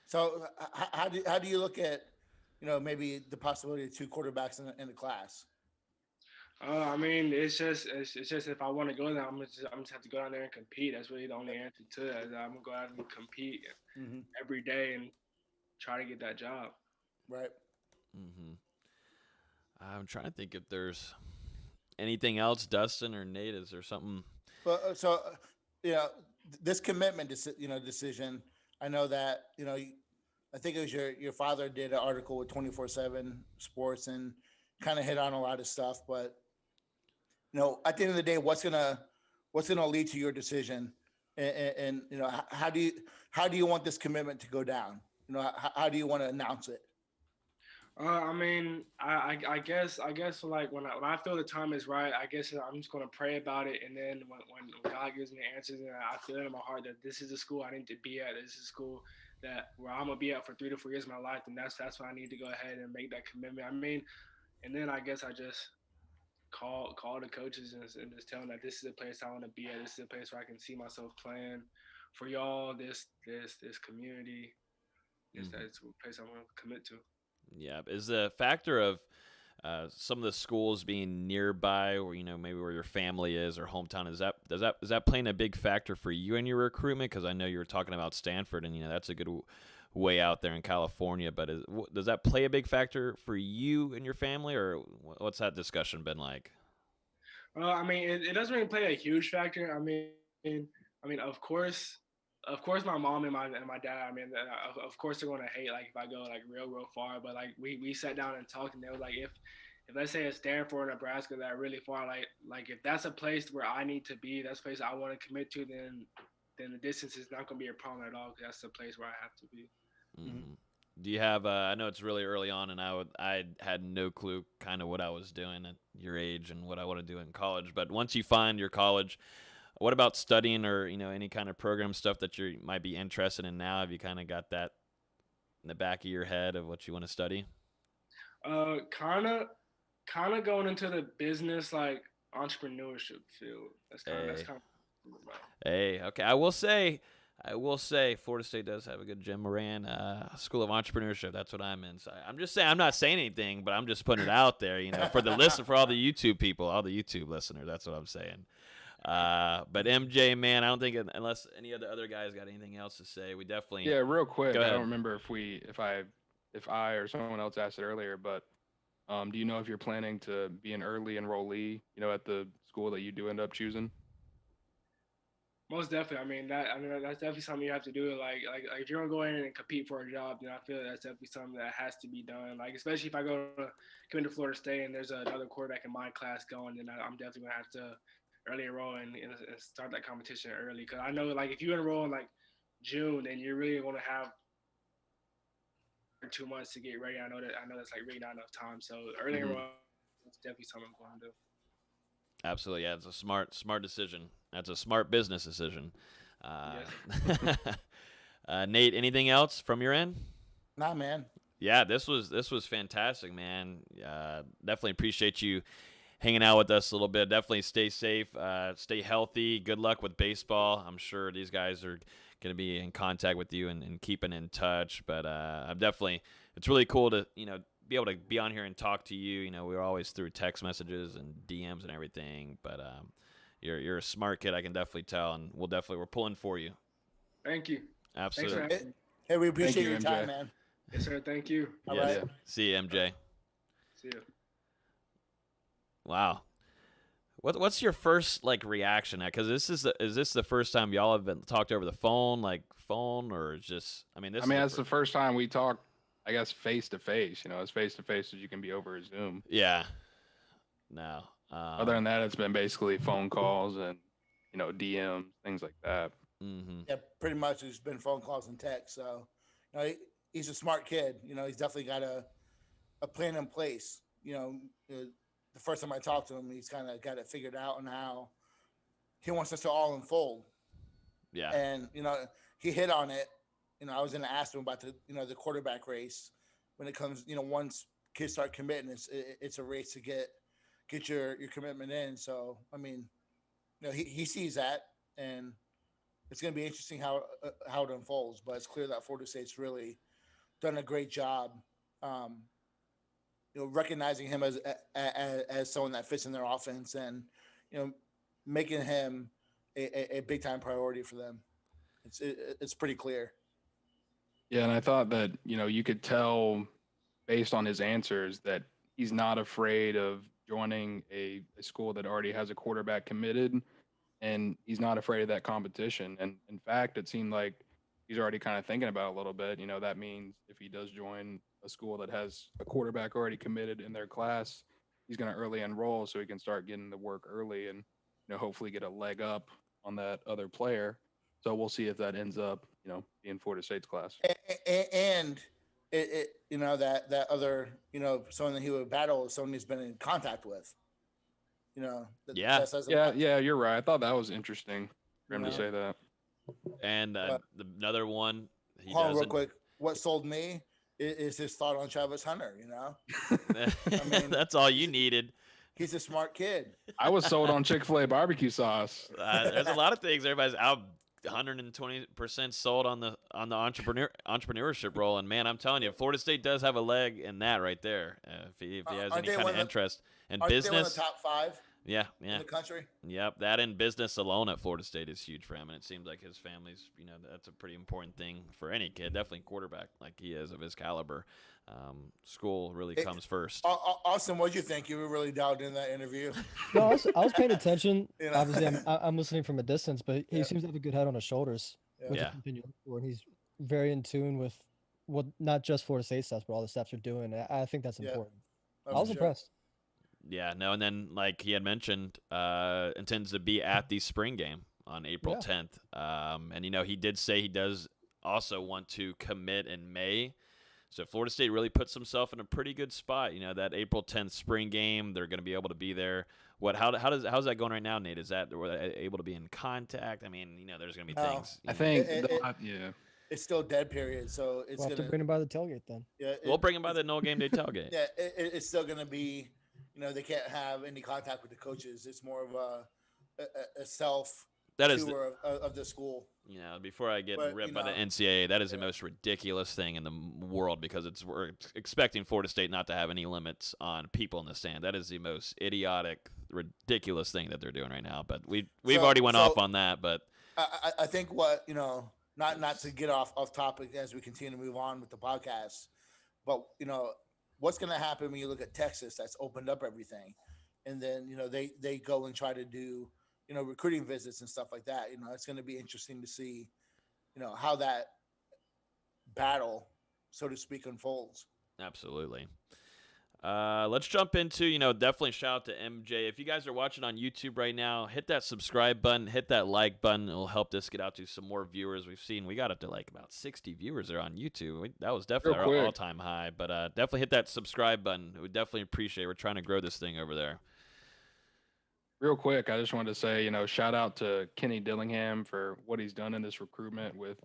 D: So how do you look at maybe the possibility of 2 quarterbacks in the class?
E: I mean, it's just if I want to go there, I'm just have to go down there and compete. That's really the only answer to that. I'm gonna go out and compete every day and try to get that job.
D: Right.
A: Mm-hmm. I'm trying to think if there's anything else, Dustin or Nate. Is there something?
D: Well, this commitment, decision. I know that I think it was your father did an article with 24/7 Sports and kind of hit on a lot of stuff, but at the end of the day, what's gonna lead to your decision, and how do you want this commitment to go down? How do you want to announce it?
E: I mean, I guess like when I feel the time is right, I guess I'm just gonna pray about it, and then when God gives me answers, and I feel it in my heart that this is the school I need to be at, this is the school that where I'm gonna be at for 3 to 4 years of my life, and that's when I need to go ahead and make that commitment. I mean, and then I guess I just call the coaches and just tell them that this is the place I want to be at. This is the place where I can see myself playing for y'all. This community. That's the place I want to commit to.
A: Yeah, is the factor of some of the schools being nearby, or maybe where your family is or hometown, is that playing a big factor for you in your recruitment? Because I know you were talking about Stanford, and that's a good way out there in California. But does that play a big factor for you and your family, or what's that discussion been like?
E: I mean, it doesn't really play a huge factor. Of course, my mom and my dad. I mean, of course they're going to hate like if I go like real far. But like we sat down and talked, and they were like, if let's say it's Stanford, Nebraska, that really far, like if that's a place where I need to be, that's a place I want to commit to, then the distance is not going to be a problem at all, because that's the place where I have to be.
A: Mm-hmm. Do you have? I know it's really early on, and I had no clue kind of what I was doing at your age and what I want to do in college. But once you find your college, what about studying or any kind of program stuff that you might be interested in now? Have you kind of got that in the back of your head of what you want to study?
E: Kind of going into the business like entrepreneurship field. That's kind of.
A: Hey, okay. I will say, Florida State does have a good Jim Moran School of Entrepreneurship. That's what I'm in. So I'm just saying, I'm not saying anything, but I'm just putting it out there, for the for all the YouTube people, all the YouTube listeners. That's what I'm saying. But MJ, man, I don't think unless any of the other guys got anything else to say, we definitely.
B: Yeah, real quick.
A: Go ahead.
B: I don't remember if I or someone else asked it earlier, but do you know if you're planning to be an early enrollee, at the school that you do end up choosing?
E: Most definitely. That's definitely something you have to do. Like if you're gonna go in and compete for a job, then I feel that's definitely something that has to be done. Like especially if I come into Florida State and there's another quarterback in my class going, then I'm definitely gonna have to early enroll and start that competition early. Because I know like if you enroll in like June, then you're really gonna have 2 months to get ready. I know that's like really not enough time. So early enroll is definitely something I'm going to do.
A: Absolutely, yeah. It's a smart decision. That's a smart business decision.
E: Yes.
A: Nate, anything else from your end?
D: Nah, man.
A: Yeah, this was fantastic, man. Definitely appreciate you hanging out with us a little bit. Definitely stay safe, stay healthy. Good luck with baseball. I'm sure these guys are going to be in contact with you and keeping in touch. But it's really cool to be able to be on here and talk to you. We're always through text messages and DMs and everything. But you're a smart kid, I can definitely tell, and we're pulling for you.
E: Thank you.
A: Absolutely.
D: Hey, we appreciate
B: you,
D: your
B: MJ.
D: time, man.
E: Yes, sir. Thank you.
D: All
A: Yes.
D: right.
A: See you, MJ.
E: See you.
A: Wow. What's your first reaction? Because is this the first time y'all have been talked over the phone, or just?
B: That's the first time we talked, I guess, face to face. As face to face as you can be over Zoom.
A: Yeah. No.
B: Other than that, it's been basically phone calls and DMs, things like that.
A: Mm-hmm.
D: Yeah, pretty much. It's been phone calls and texts. So, he's a smart kid. He's definitely got a plan in place. The first time I talked to him, he's kind of got it figured out on how he wants us to all unfold.
A: Yeah.
D: And, he hit on it. I was going to ask him about the quarterback race when it comes, once kids start committing, it's a race to get your commitment in. So, he sees that, and it's going to be interesting how it unfolds, but it's clear that Florida State's really done a great job, recognizing him as someone that fits in their offense, and making him a big time priority for them. It's pretty clear.
B: Yeah, and I thought that you could tell based on his answers that he's not afraid of joining a school that already has a quarterback committed, and he's not afraid of that competition. And in fact, it seemed like he's already kind of thinking about it a little bit. That means if he does join a school that has a quarterback already committed in their class, he's going to early enroll so he can start getting the work early and hopefully get a leg up on that other player. So we'll see if that ends up being Florida State's class.
D: And that other someone that he would battle is someone he's been in contact with.
A: Yeah.
B: Yeah, you're right. I thought that was interesting for him to say that.
A: And another one.
D: Hold on real quick. What sold me is his thought on Travis Hunter. I mean,
A: that's all you needed.
D: He's a smart kid.
B: I was sold on Chick-fil-A barbecue sauce.
A: There's a lot of things. Everybody's out 120% sold on the entrepreneurship role, and man, I'm telling you, Florida State does have a leg in that right there. If he has any kind of interest in business,
D: they one of the top 5?
A: Yeah.
D: In the country.
A: Yep, that in business alone at Florida State is huge for him, and it seems like his family's, that's a pretty important thing for any kid. Definitely quarterback like he is of his caliber. School really comes first.
D: Austin, what did you think? You were really dialed in that interview.
C: No, I was paying attention. Obviously, I'm listening from a distance, but he seems to have a good head on his shoulders.
A: Yeah.
C: And he's very in tune with what not just Florida State staffs, but all the staffs are doing. I think that's important. I was impressed.
A: Yeah, no, and then like he had mentioned, intends to be at the spring game on April 10th. And he did say he does also want to commit in May. So Florida State really puts himself in a pretty good spot. That April 10th spring game, they're going to be able to be there. How's that going right now, Nate? Is that were they able to be in contact? I mean, there's going to be things.
B: I think
D: it's still dead period, so it's
C: we'll have to bring him by the tailgate then.
D: Yeah,
A: we'll bring him by the no game day tailgate.
D: Yeah, it's still going to be. They can't have any contact with the coaches. It's more of a self tour of the school.
A: Before I get ripped by the NCAA, that is the most ridiculous thing in the world because we're expecting Florida State not to have any limits on people in the stand. That is the most idiotic, ridiculous thing that they're doing right now. But we've already went off on that. But
D: I think what not to get off topic as we continue to move on with the podcast, but what's going to happen when you look at Texas that's opened up everything, and then they go and try to do recruiting visits and stuff like that. It's going to be interesting to see how that battle, so to speak, unfolds.
A: Absolutely. Let's jump into, definitely shout out to MJ. If you guys are watching on YouTube right now, hit that subscribe button, hit that like button. It'll help this get out to some more viewers. We got up to like about 60 viewers there on YouTube. That was definitely our all-time high, but definitely hit that subscribe button. We definitely appreciate it. We're trying to grow this thing over there.
B: Real quick, I just wanted to say, shout out to Kenny Dillingham for what he's done in this recruitment with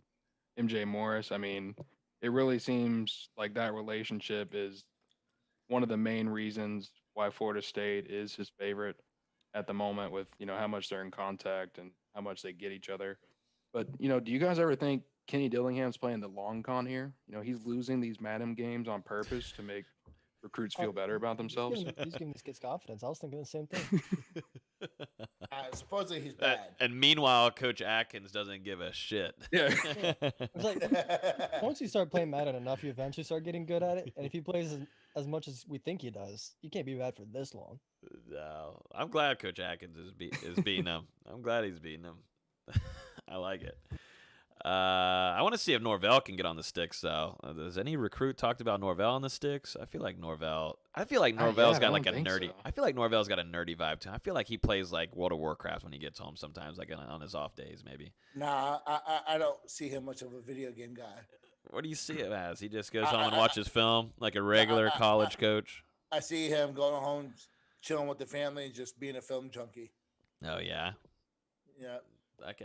B: MJ Morris. I mean, it really seems like that relationship is one of the main reasons why Florida State is his favorite at the moment with, how much they're in contact and how much they get each other. But, do you guys ever think Kenny Dillingham's playing the long con here? He's losing these Madden games on purpose to make recruits feel better about themselves.
C: He's giving these kids confidence. I was thinking the same thing.
D: Supposedly he's bad.
A: And meanwhile, Coach Atkins doesn't give a shit.
B: Yeah.
C: It's like, once you start playing Madden enough, you eventually start getting good at it. And if he plays as much as we think he does, you can't be bad for this long.
A: No, I'm glad Coach Atkins is beating him. I'm glad he's beating him. I like it. I want to see if Norvell can get on the sticks, though. Has any recruit talked about Norvell on the sticks? I feel like Norvell's got like a nerdy.
B: So.
A: I feel like Norvell's got a nerdy vibe to him. I feel like he plays like World of Warcraft when he gets home sometimes, like on his off days, maybe.
D: Nah, I don't see him much of a video game guy.
A: What do you see him as? He just goes home and watches film like a regular college coach.
D: I see him going home, chilling with the family, and just being a film junkie.
A: Oh yeah.
D: Yeah.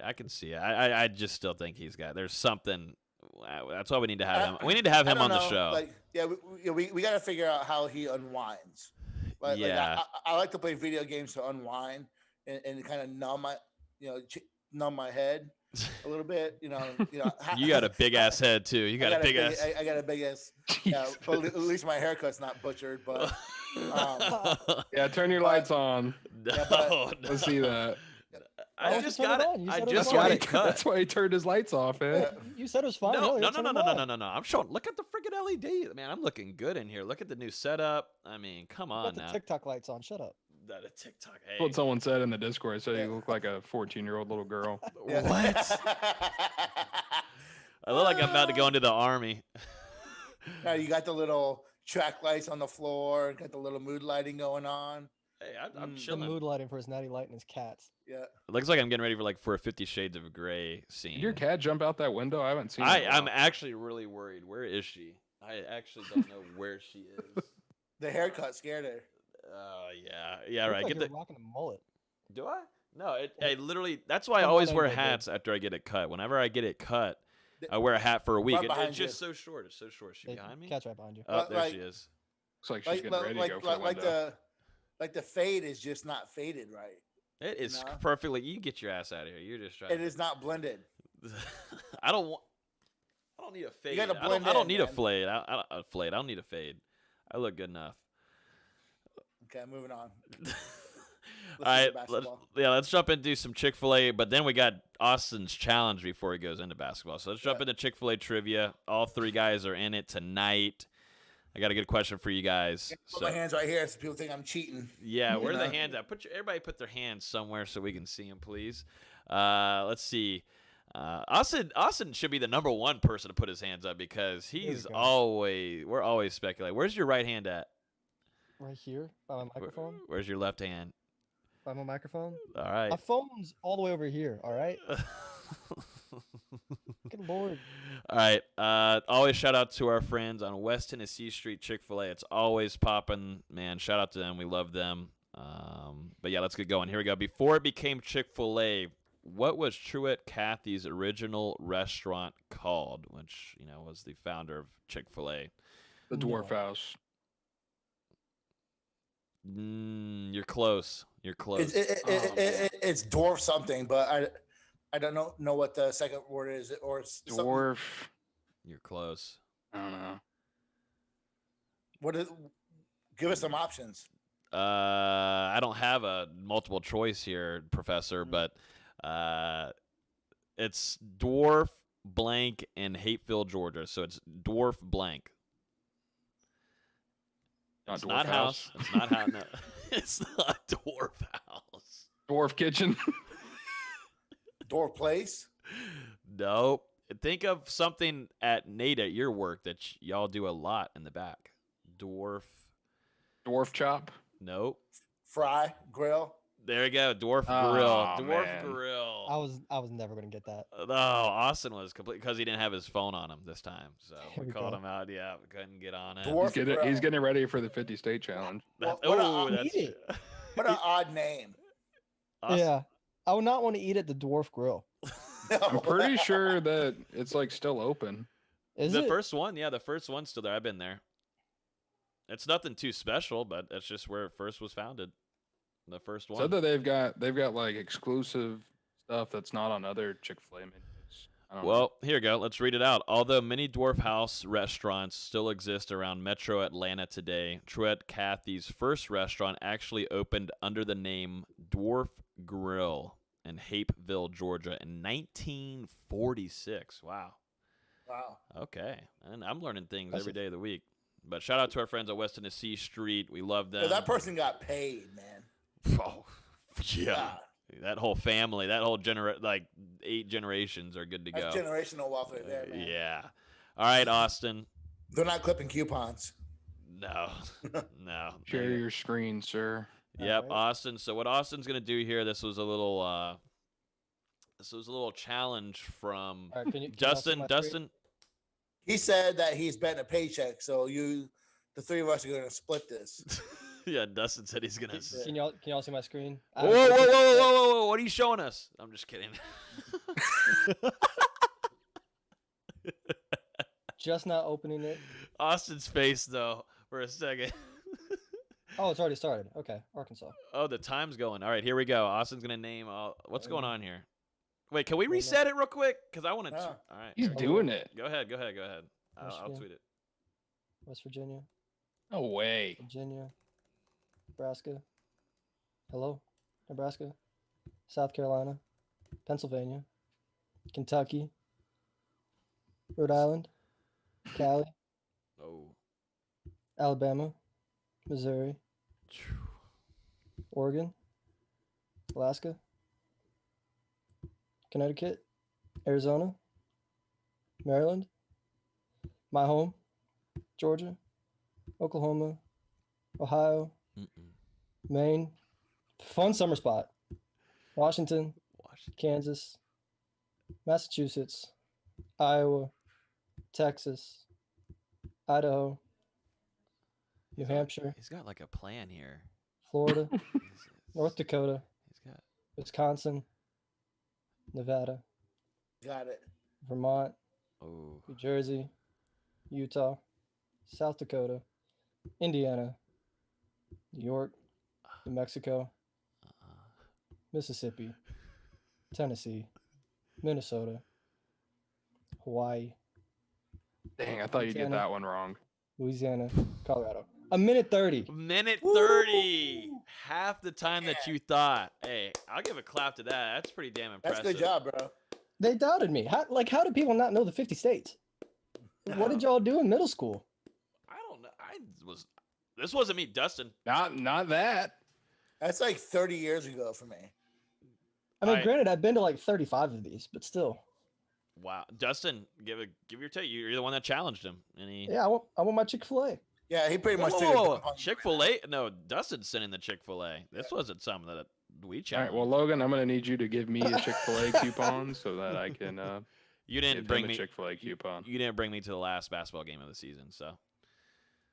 A: I can see it. I just still think there's something. That's why we need to have him. We need to have him on the show.
D: We got to figure out how he unwinds. I like to play video games to unwind and kind of numb my head a little bit. You got
A: a big ass head too. I got
D: a big ass. Well, at least my haircut's not butchered, but.
B: Yeah, turn your lights on.
A: No.
B: Let's see that.
A: I just got it cut.
B: That's why he turned his lights off, man.
C: You said it was fine.
A: No. I'm showing. Look at the freaking LED, man. I'm looking good in here. Look at the new setup. I mean, come on now.
C: The TikTok lights on. Shut up.
A: That a TikTok. Hey.
B: That's what someone said in the Discord. Said you look like a 14-year-old little girl.
A: What? I look like I'm about to go into the army.
D: No, you got the little track lights on the floor, got the little mood lighting going on.
A: Hey, I'm
C: The
A: chilling.
C: mood lighting for his natty light and his cats.
D: Yeah.
A: It looks like I'm getting ready for a 50 Shades of Grey scene.
B: Did your cat jump out that window? I haven't seen. Her in a
A: I'm
B: while.
A: actually really worried. Where is she? I actually don't know where she is.
D: The haircut scared her.
A: Yeah,
C: Look
A: right.
C: like
A: Get
C: you're
A: the.
C: rocking a mullet.
A: Do I? No, I literally. That's why I
C: Come on,
A: always
C: I
A: wear
C: know,
A: hats after I get it cut. Whenever I get it cut, I wear a hat for a week.
D: Right behind
A: It's just
D: you.
A: so short. It's so short. Is she
C: Hey,
A: behind me?
C: Cat's right behind you.
A: Oh, there
D: Like-
A: she is.
B: Looks like she's
D: Like,
B: getting ready to go for the window.
D: like the fade is just not faded right.
A: It is
D: No.
A: perfectly. You get your ass out of here. You're just trying.
D: It is not blended.
A: I don't need a fade.
D: gotta
A: I
D: blend
A: don't
D: in,
A: need a
D: man.
A: fade. I don't need a fade. I look good enough.
D: Okay, moving on.
A: All right,
D: basketball.
A: let's jump into some Chick-fil-A, but then we got Austin's challenge before he goes into basketball. So let's jump into Chick-fil-A trivia. All three guys are in it tonight. I got a good question for you guys.
D: Put my hands right here so people think I'm cheating.
A: Yeah, where are the
D: know?
A: hands at? Everybody put their hands somewhere so we can see them, please. Let's see. Austin should be the number one person to put his hands up because he's
C: go.
A: we're always speculating. Where's your right hand at?
C: Right here by my microphone.
A: Where's your left hand?
C: By my microphone.
A: All right.
C: My phone's all the way over here. All right. Good lord.
A: All right. Always shout out to our friends on West Tennessee Street Chick-fil-A. It's always popping, man. Shout out to them. We love them. But yeah, let's get going. Here we go. Before it became Chick-fil-A, what was Truett Cathy's original restaurant called? Which was the founder of Chick-fil-A.
B: The Dwarf House.
A: You're close. You're close.
D: It's dwarf something, but I don't know what the second word is or something.
B: Dwarf.
A: You're close.
B: I don't know.
D: What is? Give us some options.
A: I don't have a multiple choice here, Professor, but it's Dwarf blank in Hateville, Georgia. So it's Dwarf blank. It's not house. It's not house. No. It's not Dwarf House.
B: Dwarf Kitchen.
D: Dwarf place.
A: Nope. Think of something at Nate at your work that y'all do a lot in the back. Dwarf.
B: Dwarf Chop.
A: Nope.
D: Fry grill.
A: There you go. Dwarf
B: Oh,
A: Grill. Dwarf
B: man.
A: Grill.
C: I was never gonna get that.
A: No, Austin was complete because he didn't have his phone on him this time. So
C: Here
A: we
C: we
A: called
C: go.
A: him out. Yeah, we couldn't get on it.
D: Dwarf grill.
B: He's getting ready for the 50 state challenge.
A: That-
D: What a-
A: ooh,
D: I'll
A: that's
C: eat it.
D: What an odd name.
A: Austin-
C: Yeah, I would not want to eat at the Dwarf Grill.
B: I'm pretty sure that it's like still open.
C: Is
A: the
C: it?
A: first one, yeah, the first one's still there. I've been there. It's nothing too special, but it's just where it first was founded. The first one.
B: Said that they've got like exclusive stuff that's not on other Chick-fil-A menus. I don't know.
A: Well, here we go. Let's read it out. Although many Dwarf House restaurants still exist around Metro Atlanta today, Truett Cathy's first restaurant actually opened under the name Dwarf Grill in Hapeville, Georgia in 1946. Wow.
D: Wow.
A: Okay. And I'm learning things
C: That's
A: every
C: it.
A: day of the week. But shout out to our friends at West Tennessee Street. We love them.
D: So that person got paid, man.
A: Oh, yeah. That whole family, that whole 8 generations are good to
D: That's
A: go.
D: generational wealth right there, man.
A: Yeah. All right, Austin.
D: They're not clipping coupons.
A: No. No.
B: Share your screen, sir.
A: Yep,
C: Alright.
A: Austin. So what Austin's gonna do here? This was a little challenge from
C: All right, can you all see
A: Dustin.
C: my screen?
A: Dustin.
D: He said that he's betting a paycheck, so the three of us are going to split this.
A: Yeah, Dustin said he's gonna.
C: Can y'all see my screen?
A: Whoa, whoa, whoa, whoa, whoa, whoa! What are you showing us? I'm just kidding.
C: Just not opening it.
A: Austin's face though, for a second.
C: Oh, it's already started. Okay, Arkansas.
A: Oh, the time's going. All right, here we go. Austin's gonna name. What's going on here? Wait, can we
C: Wait, no.
A: reset it real quick? Cause I want to.
D: Yeah.
A: All right.
B: He's doing it.
A: Go ahead. Go ahead. Go ahead. I'll
C: Michigan.
A: tweet it.
C: West Virginia,
B: No way.
C: Virginia, Nebraska. Hello, Nebraska, South Carolina, Pennsylvania, Kentucky, Rhode Island, Cali,
A: Oh.
C: Alabama, Missouri, Oregon, Alaska, Connecticut, Arizona, Maryland, my home, Georgia, Oklahoma, Ohio,
A: Mm-mm.
C: Maine. Fun summer spot. Washington,
A: Washington.
C: Kansas, Massachusetts, Iowa, Texas, Idaho, New Hampshire,
A: He's got like a plan here.
C: Florida,
A: He's
C: North Dakota,
A: got.
C: Wisconsin, Nevada,
D: Got it.
C: Vermont,
A: Oh.
C: New Jersey, Utah, South Dakota, Indiana, New York, New Mexico, Mississippi, Tennessee, Minnesota, Hawaii,
B: Dang, I thought you'd get
C: Montana.
B: that one wrong.
C: Louisiana, Colorado. A minute 30.
A: Minute 30. Half the time that you thought. Hey, I'll give a clap to that. That's pretty damn
D: That's
A: impressive.
D: a good job, bro.
C: They doubted me. How did people not know the 50 states? What did y'all do in middle school?
A: I don't know. This wasn't me, Dustin.
B: Not that.
D: That's like 30 years ago for me.
C: I mean, granted, I've been to like 35 of these, but still.
A: Wow, Dustin, give your take. You're the one that challenged him, and he.
C: Yeah, I want my Chick-fil-A.
D: Yeah, he pretty much took a dump on
A: Chick-fil-A. No, Dustin's sending the Chick-fil-A. This wasn't something that we
B: All right,
A: challenged.
B: well, Logan, I'm gonna need you to give me a Chick-fil-A coupon so that I can
A: you didn't
B: give
A: bring
B: him a
A: me
B: Chick-fil-A coupon.
A: You didn't bring me to the last basketball game of the season, so.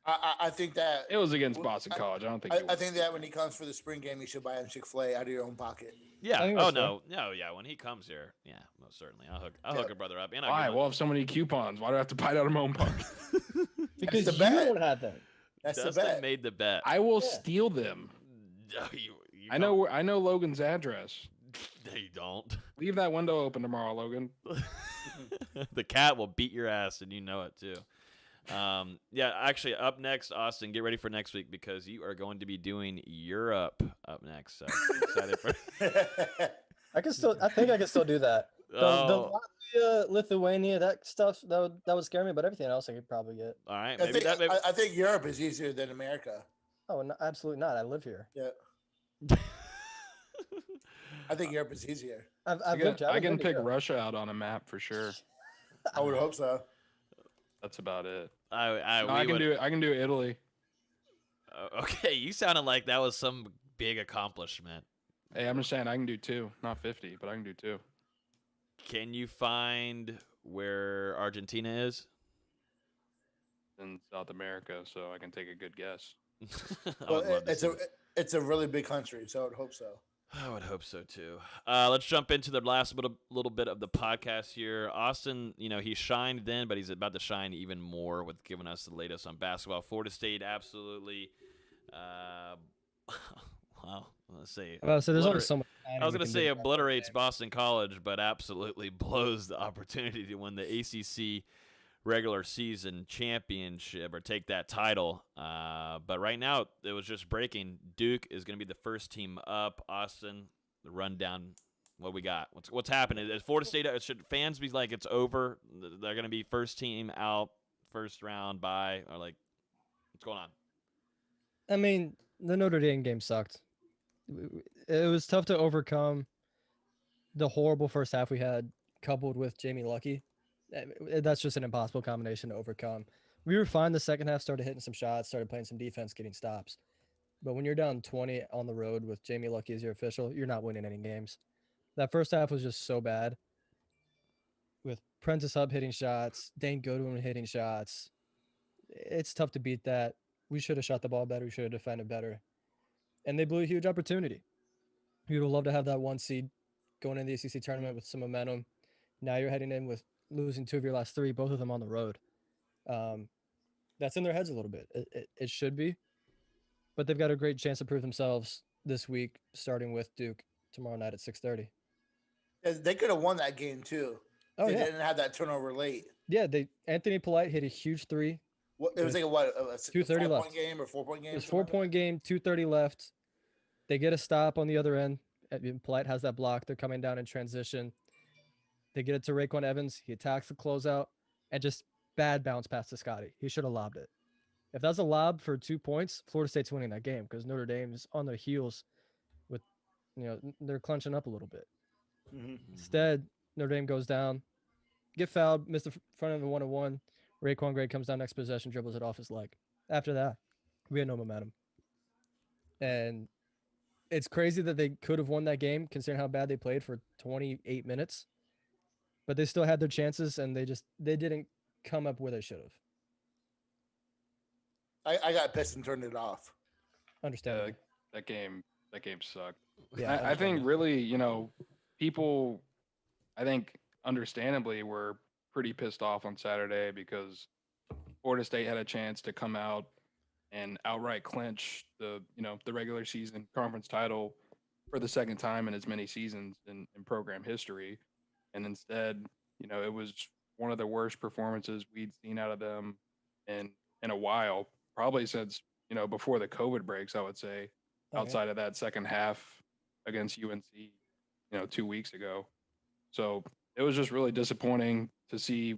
D: I think that
B: It was against Boston College. I don't think.
D: I think that when he comes for the spring game, you should buy him Chick-fil-A out of your own pocket.
A: Yeah.
C: I think
A: Oh
C: that's
A: no. Yeah. When he comes here, yeah, most certainly. I'll hook a brother up. And
B: Why? We'll have so many coupons. Why do I have to buy it out of my own pocket?
C: Because
D: the
C: you
D: bet.
C: don't have them.
D: That's
A: Dustin
D: the bet.
A: made the bet.
B: I will
C: Yeah.
B: steal them.
A: No, you
B: I know Logan's address.
A: No, you don't.
B: Leave that window open tomorrow, Logan.
A: The cat will beat your ass, and you know it too. Yeah, actually, up next, Austin, get ready for next week because you are going to be doing Europe up next. So excited for.
C: I think I can still do that. The
A: Oh,
C: Latvia, Lithuania, that stuff that would scare me, but everything else I could probably get.
A: all right.
D: I
A: Maybe
D: think,
A: that.
D: I think Europe is easier than America.
C: Oh, no, absolutely not. I live here.
D: Yeah, I think Europe is easier.
C: I've lived here.
B: I
C: I've
B: can
C: been to
B: pick
C: Europe.
B: Russia out on a map for sure.
D: I would hope so.
B: That's about it.
A: I
B: No, I can do it. I can do Italy.
A: Okay, you sounded like that was some big accomplishment.
B: Hey, I'm just saying I can do 2, not 50, but I can do 2.
A: Can you find where Argentina is?
B: In South America, so I can take a good guess.
A: I would love to see
D: It's a really big country, so I would hope so.
A: I would hope so too. Let's jump into the last little bit of the podcast here. Austin, he shined then, but he's about to shine even more with giving us the latest on basketball. Florida State absolutely, wow. Let's see.
C: Well, so there's only so much.
A: I was going to say obliterates Boston College, but absolutely blows the opportunity to win the ACC regular season championship or take that title. But right now, it was just breaking. Duke is going to be the first team up. Austin, the rundown. What we got? What's happening? Is Florida State? Should fans be like it's over? They're going to be first team out, first round bye, or like what's going on?
C: I mean, the Notre Dame game sucked. It was tough to overcome the horrible first half we had, coupled with Jamie Lucky. That's just an impossible combination to overcome. We were fine. The second half started hitting some shots, started playing some defense, getting stops. But when you're down 20 on the road with Jamie Lucky as your official, you're not winning any games. That first half was just so bad. With Prentice Hub hitting shots, Dane Goodwin hitting shots, it's tough to beat that. We should have shot the ball better. We should have defended better. And they blew a huge opportunity. You would love to have that 1 seed going into the ACC tournament with some momentum. Now you're heading in with losing 2 of your last 3, both of them on the road. That's in their heads a little bit. It should be. But they've got a great chance to prove themselves this week, starting with Duke tomorrow night at 6:30.
D: They could have won that game too.
C: Oh,
D: They
C: yeah.
D: didn't have that turnover late.
C: Yeah, Anthony Polite hit a huge 3.
D: It was like a
C: 2:30
D: 5-point
C: left.
D: game or 4-point game.
C: It was
D: something like that?
C: 4-point game, 2:30 left. They get a stop on the other end. Polite has that block. They're coming down in transition. They get it to Raekwon Evans. He attacks the closeout and just bad bounce pass to Scottie. He should have lobbed it. If that's a lob for 2 points, Florida State's winning that game because Notre Dame is on their heels with, they're clenching up a little bit.
D: Mhm.
C: Instead, Notre Dame goes down, get fouled, missed the front of the 1-on-1. Raekwon Gray comes down next possession, dribbles it off his leg. After that, we had no momentum. And it's crazy that they could have won that game considering how bad they played for 28 minutes. But they still had their chances and they didn't come up where they should have.
D: I got pissed and turned it off.
C: Understandable.
B: That game sucked.
C: Yeah,
B: I think
C: understandable.
B: really, people, I think understandably were pretty pissed off on Saturday because Florida State had a chance to come out and outright clinch the regular season conference title for the second time in as many seasons in program history, and instead, it was one of the worst performances we'd seen out of them in a while, probably since before the COVID breaks, I would say,
C: Okay.
B: outside of that second half against UNC, 2 weeks ago. So it was just really disappointing to see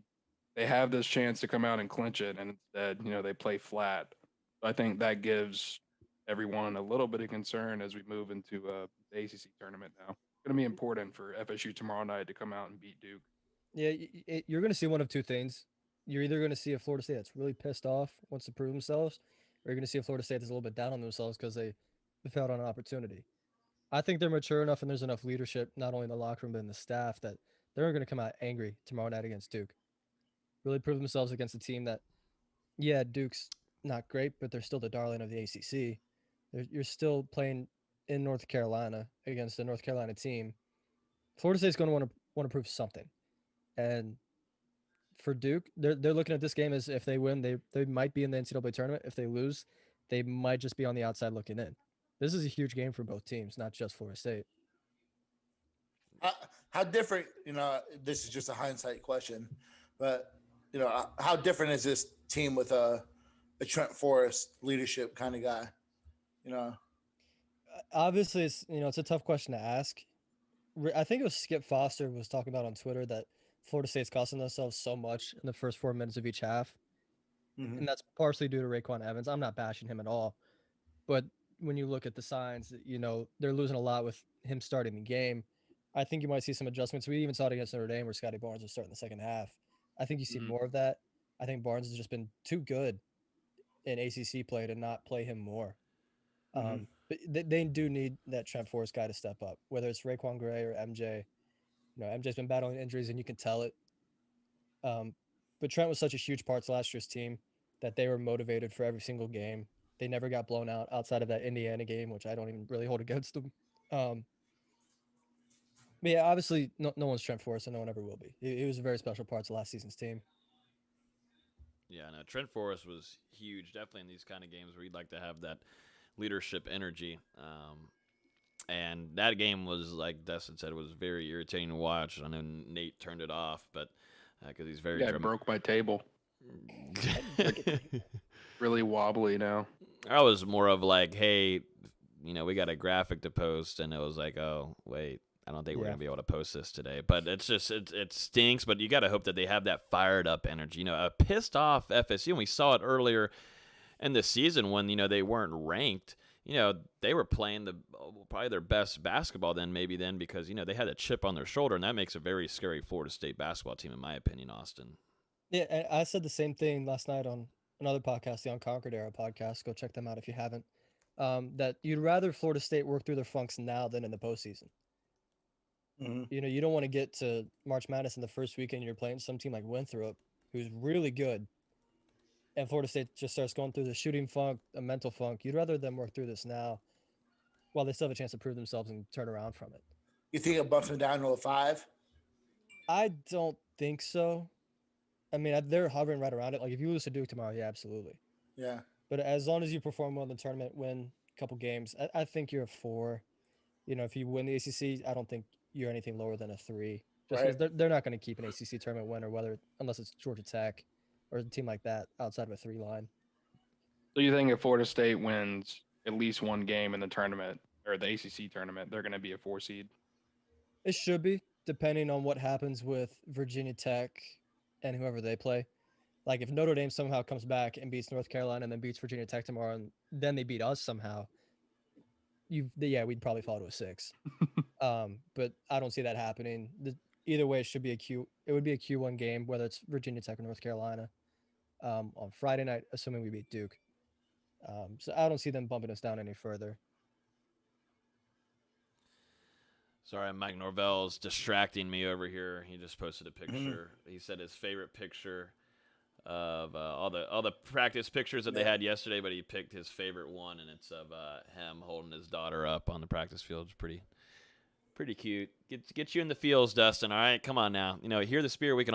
B: they have this chance to come out and clinch it, and instead, they play flat. I think that gives everyone a little bit of concern as we move into the ACC tournament now. It's going to be important for FSU tomorrow night to come out and beat Duke.
C: Yeah, you're going to see one of two things. You're either going to see a Florida State that's really pissed off, wants to prove themselves, or you're going to see a Florida State that's a little bit down on themselves because they failed on an opportunity. I think they're mature enough and there's enough leadership, not only in the locker room but in the staff, that they're going to come out angry tomorrow night against Duke. Really prove themselves against a team that, yeah, Duke's not great, but they're still the darling of the ACC. You're still playing in North Carolina against a North Carolina team. Florida State's going to want to prove something, and for Duke, they're looking at this game as if they win, they might be in the NCAA tournament. If they lose, they might just be on the outside looking in. This is a huge game for both teams, not just Florida State.
D: How different, this is just a hindsight question, but, how different is this team with a Trent Forrest leadership kind of guy?
C: Obviously, it's a tough question to ask. I think it was Skip Foster was talking about on Twitter that Florida State's costing themselves so much in the first 4 minutes of each half.
D: Mhm.
C: And that's partially due to Raekwon Evans. I'm not bashing him at all. But when you look at the signs, they're losing a lot with him starting the game. I think you might see some adjustments. We even saw it against Notre Dame where Scottie Barnes was starting the second half. I think you see more of that. I think Barnes has just been too good in ACC play to not play him more. But they do need that Trent Forrest guy to step up, whether it's Raekwon Gray or MJ. MJ's been battling injuries and you can tell it. But Trent was such a huge part of last year's team that they were motivated for every single game. They never got blown out outside of that Indiana game, which I don't even really hold against them. But yeah, obviously, no one's Trent Forrest, and no one ever will be. He was a very special part of last season's team.
A: Yeah, no, Trent Forrest was huge, definitely in these kind of games where you'd like to have that leadership energy. And that game was, like Destin said, was very irritating to watch. I know Nate turned it off, but because he's very
B: Broke my table. Really wobbly now.
A: I was more of like, hey, we got a graphic to post, and it was like, oh, wait, I don't think we're going to be able to post this today. But it's just, it stinks, but you got to hope that they have that fired up energy. A pissed off FSU, and we saw it earlier in the season when, they weren't ranked. They were playing probably their best basketball then because, they had a chip on their shoulder, and that makes a very scary Florida State basketball team, in my opinion, Austin.
C: Yeah, and I said the same thing last night on another podcast, the Unconquered Era podcast. Go check them out if you haven't. That you'd rather Florida State work through their funks now than in the postseason. You don't want to get to March Madness in the first weekend. You're playing some team like Winthrop, who's really good, and Florida State just starts going through the shooting funk, a mental funk. You'd rather them work through this now, while they still have a chance to prove themselves and turn around from it.
D: You think it bumps them down to a 5?
C: I don't think so. I mean, they're hovering right around it. Like, if you lose to Duke tomorrow, yeah, absolutely.
D: Yeah.
C: But as long as you perform well in the tournament, win a couple games, I think you're a 4. If you win the ACC, I don't think you're anything lower than a 3. Just because they're not going to keep an ACC tournament winner, unless it's Georgia Tech or a team like that outside of a 3 line.
B: So you think if Florida State wins at least one game in the tournament or the ACC tournament, they're going to be a 4 seed?
C: It should be, depending on what happens with Virginia Tech and whoever they play. Like, if Notre Dame somehow comes back and beats North Carolina and then beats Virginia Tech tomorrow, and then they beat us somehow, we'd probably fall to a 6. But I don't see that happening. Either way, it would be a Q1 game, whether it's Virginia Tech or North Carolina, on Friday night, assuming we beat Duke. So I don't see them bumping us down any further.
A: Sorry, Mike Norvell's distracting me over here. He just posted a picture. He said his favorite picture of all the practice pictures that they had yesterday, but he picked his favorite one, and it's of him holding his daughter up on the practice field. It's pretty cute. Get you in the feels, Dustin. All right, come on now. Hear the spirit. We can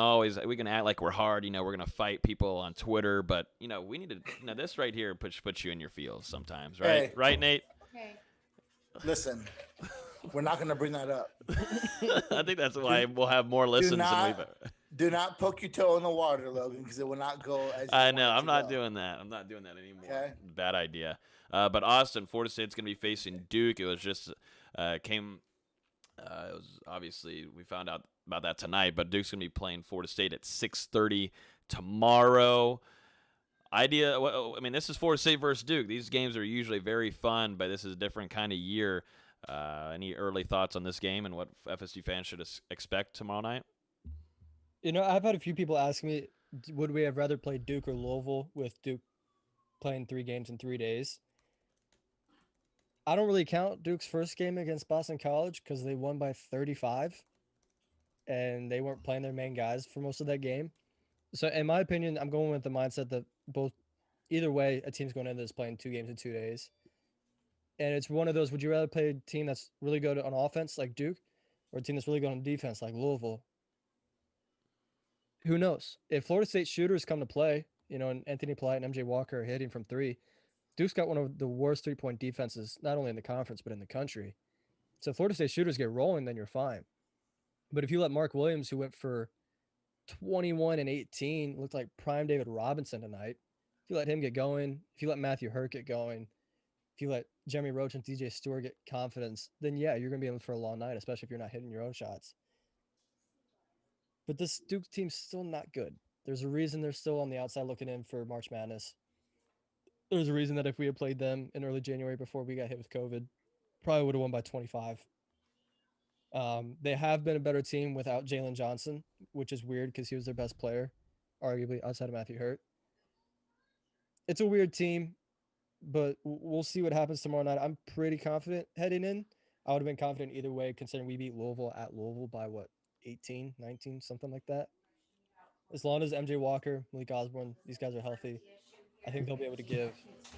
A: act like we're hard. We're gonna fight people on Twitter, but we need to. This right here puts you in your feels sometimes, right?
D: Hey.
A: Right, Nate?
F: Okay.
D: Listen, we're not going to bring that up.
A: I think that's why we'll have more listens than we've.
D: Do not poke your toe in the water, Logan, because it will not go as you
A: I know.
D: want it
A: I'm
D: to
A: not
D: go.
A: doing that. I'm not doing that anymore.
D: Okay.
A: Bad idea. But Austin, Florida State's going to be facing Duke. It was just it was obviously we found out about that tonight, but Duke's going to be playing Florida State at 6:30 tomorrow. This is Florida State versus Duke. These games are usually very fun, but this is a different kind of year. Any early thoughts on this game and what FSU fans should expect tomorrow night?
C: I've had a few people ask me, would we have rather played Duke or Louisville, with Duke playing 3 games in 3 days? I don't really count Duke's first game against Boston College because they won by 35, and they weren't playing their main guys for most of that game. So in my opinion, I'm going with the mindset that either way, a team's going into this playing 2 games in 2 days. And it's one of those, would you rather play a team that's really good on offense like Duke, or a team that's really good on defense like Louisville? Who knows? If Florida State shooters come to play, and Anthony Polite and MJ Walker are hitting from 3, Duke's got one of the worst 3-point defenses, not only in the conference, but in the country. So if Florida State shooters get rolling, then you're fine. But if you let Mark Williams, who went for 21 and 18, looked like prime David Robinson tonight, if you let him get going, if you let Matthew Hurt get going, if you let Jeremy Roach and DJ Stewart get confidence, then yeah, you're going to be in for a long night, especially if you're not hitting your own shots. But this Duke team's still not good. There's a reason they're still on the outside looking in for March Madness. There's a reason that if we had played them in early January before we got hit with COVID, probably would have won by 25. They have been a better team without Jalen Johnson, which is weird because he was their best player, arguably outside of Matthew Hurt. It's a weird team, but we'll see what happens tomorrow night. I'm pretty confident heading in. I would have been confident either way, considering we beat Louisville at Louisville by 18, 19, something like that. As long as MJ Walker, Malik Osborne, these guys are healthy, I think they'll be able to give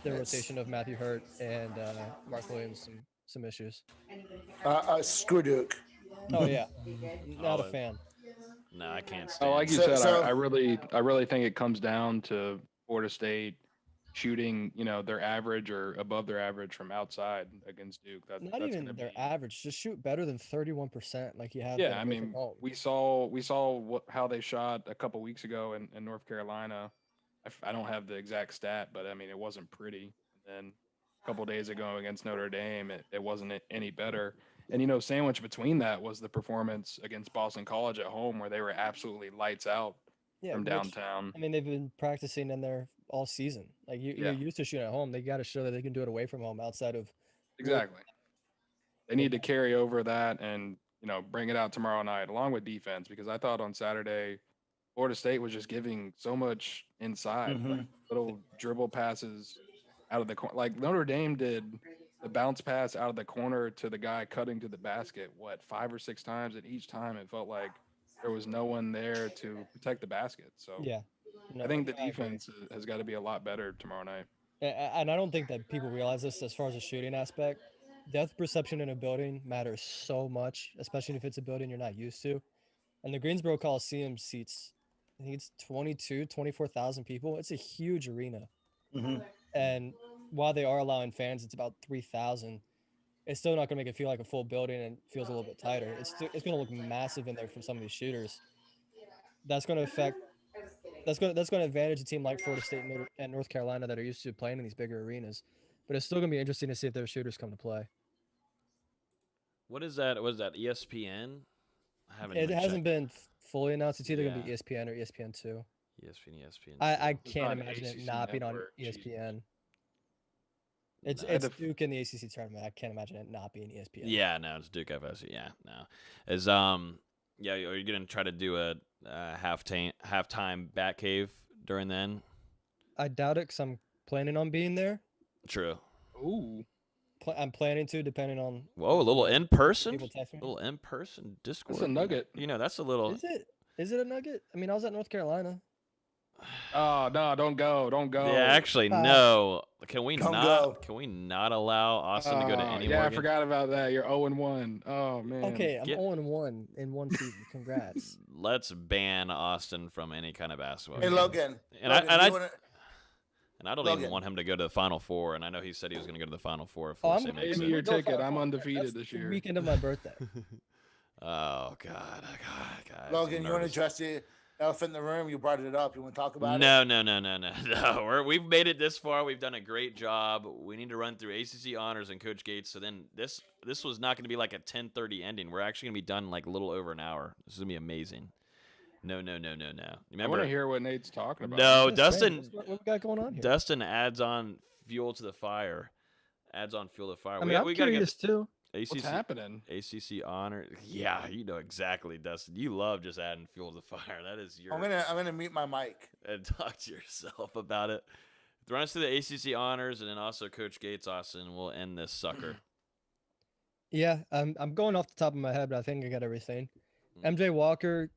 C: their rotation of Matthew Hurt and Mark Williams some issues.
D: Screw Duke.
C: Oh yeah, not a fan.
A: No, I can't stand.
B: Like you said, I really think it comes down to Florida State shooting, their average or above their average from outside against Duke. That's
C: even their average. Just shoot better than 31%, like you have.
B: Yeah, we saw how they shot a couple weeks ago in North Carolina. I don't have the exact stat, but it wasn't pretty. And then a couple days ago against Notre Dame, it wasn't any better. And sandwiched between that was the performance against Boston College at home, where they were absolutely lights out from downtown.
C: They've been practicing in there all season. Like you're used to shooting at home. They got to show that they can do it away from home outside of.
B: Exactly. They need to carry over that and, bring it out tomorrow night along with defense, because I thought on Saturday, Florida State was just giving so much inside, like little dribble passes out of the corner. Like Notre Dame did the bounce pass out of the corner to the guy cutting to the basket, 5 or 6 times, and each time it felt like there was no one there to protect the basket. So
C: yeah,
B: I think the defense has got to be a lot better tomorrow night.
C: And I don't think that people realize this as far as the shooting aspect. Depth perception in a building matters so much, especially if it's a building you're not used to. And the Greensboro Coliseum seats, I think it's 24,000 people. It's a huge arena.
D: Mm-hmm.
C: And while they are allowing fans, it's about 3,000. It's still not going to make it feel like a full building and feels a little bit tighter. It's going to look massive in there from some of these shooters. That's going to advantage a team like Florida State and North Carolina that are used to playing in these bigger arenas. But it's still going to be interesting to see if their shooters come to play.
A: What is that? Was that ESPN?
C: It hasn't been fully announced. It's either going to be ESPN or ESPN2.
A: ESPN.
C: I can't imagine it not being on ESPN. It's Duke in the ACC tournament. I can't imagine it not being ESPN.
A: Yeah, no, it's Duke FSU. Yeah, no. Are you gonna try to do a halftime Batcave during then?
C: I doubt it because I'm planning on being there.
A: True.
B: Ooh.
C: I'm planning to, depending on.
A: Whoa, a little
C: what
A: in-person?
C: people text me.
A: A little in-person Discord.
B: That's a nugget.
A: You know, that's a little...
C: Is it a nugget? I mean, I was at North Carolina.
B: Oh no! Don't go! Don't go!
A: Yeah, actually,
C: Ah.
A: no. Can we
D: Don't
A: not?
D: go.
A: Can we not allow Austin to go to any
B: Yeah,
A: more
B: I
A: games?
B: forgot about that. You're 0-1. Oh man.
C: Okay, I'm
A: Get-
C: 0-1 in one season. Congrats.
A: Let's ban Austin from any kind of basketball.
D: Hey,
A: game.
D: Logan.
A: And
D: Logan,
A: I
D: you wanna-
A: don't even
D: Logan.
A: want him to go to the Final Four. And I know he said he was going to go to the Final Four if
C: Oh,
A: Florida
C: I'm
A: State
C: going
A: makes
B: Give
A: it.
B: me your
C: Go
B: ticket.
C: Final
B: I'm
C: Four.
B: undefeated
C: That's
B: this
C: the
B: year.
C: weekend of my birthday.
A: Oh God.
D: Logan, you want to
A: nervous.
D: address the elephant in the room? You brought it up. You want to talk about it?
A: No. No, we've made it this far. We've done a great job. We need to run through ACC honors and Coach Gates. So then this was not going to be like a 10:30 ending. We're actually going to be done in like a little over an hour. This is going to be amazing. No. You
B: I want
A: remember?
B: to hear what Nate's talking about.
A: No,
C: I'm just saying,
A: Dustin.
C: what we got going on here?
A: Dustin adds on fuel to the fire. Adds on fuel to the fire.
C: I mean, I'm
A: we gotta
C: curious too.
A: get
B: What's happening?
A: ACC honor. Yeah, you know exactly, Dustin. You love just adding fuel to the fire. That is your.
D: I'm gonna mute my mic.
A: And talk to yourself about it. Run us through the ACC honors and then also Coach Gates, Austin. We'll end this sucker.
C: Yeah, I'm going off the top of my head, but I think I got everything.
A: Mm.
C: MJ Walker,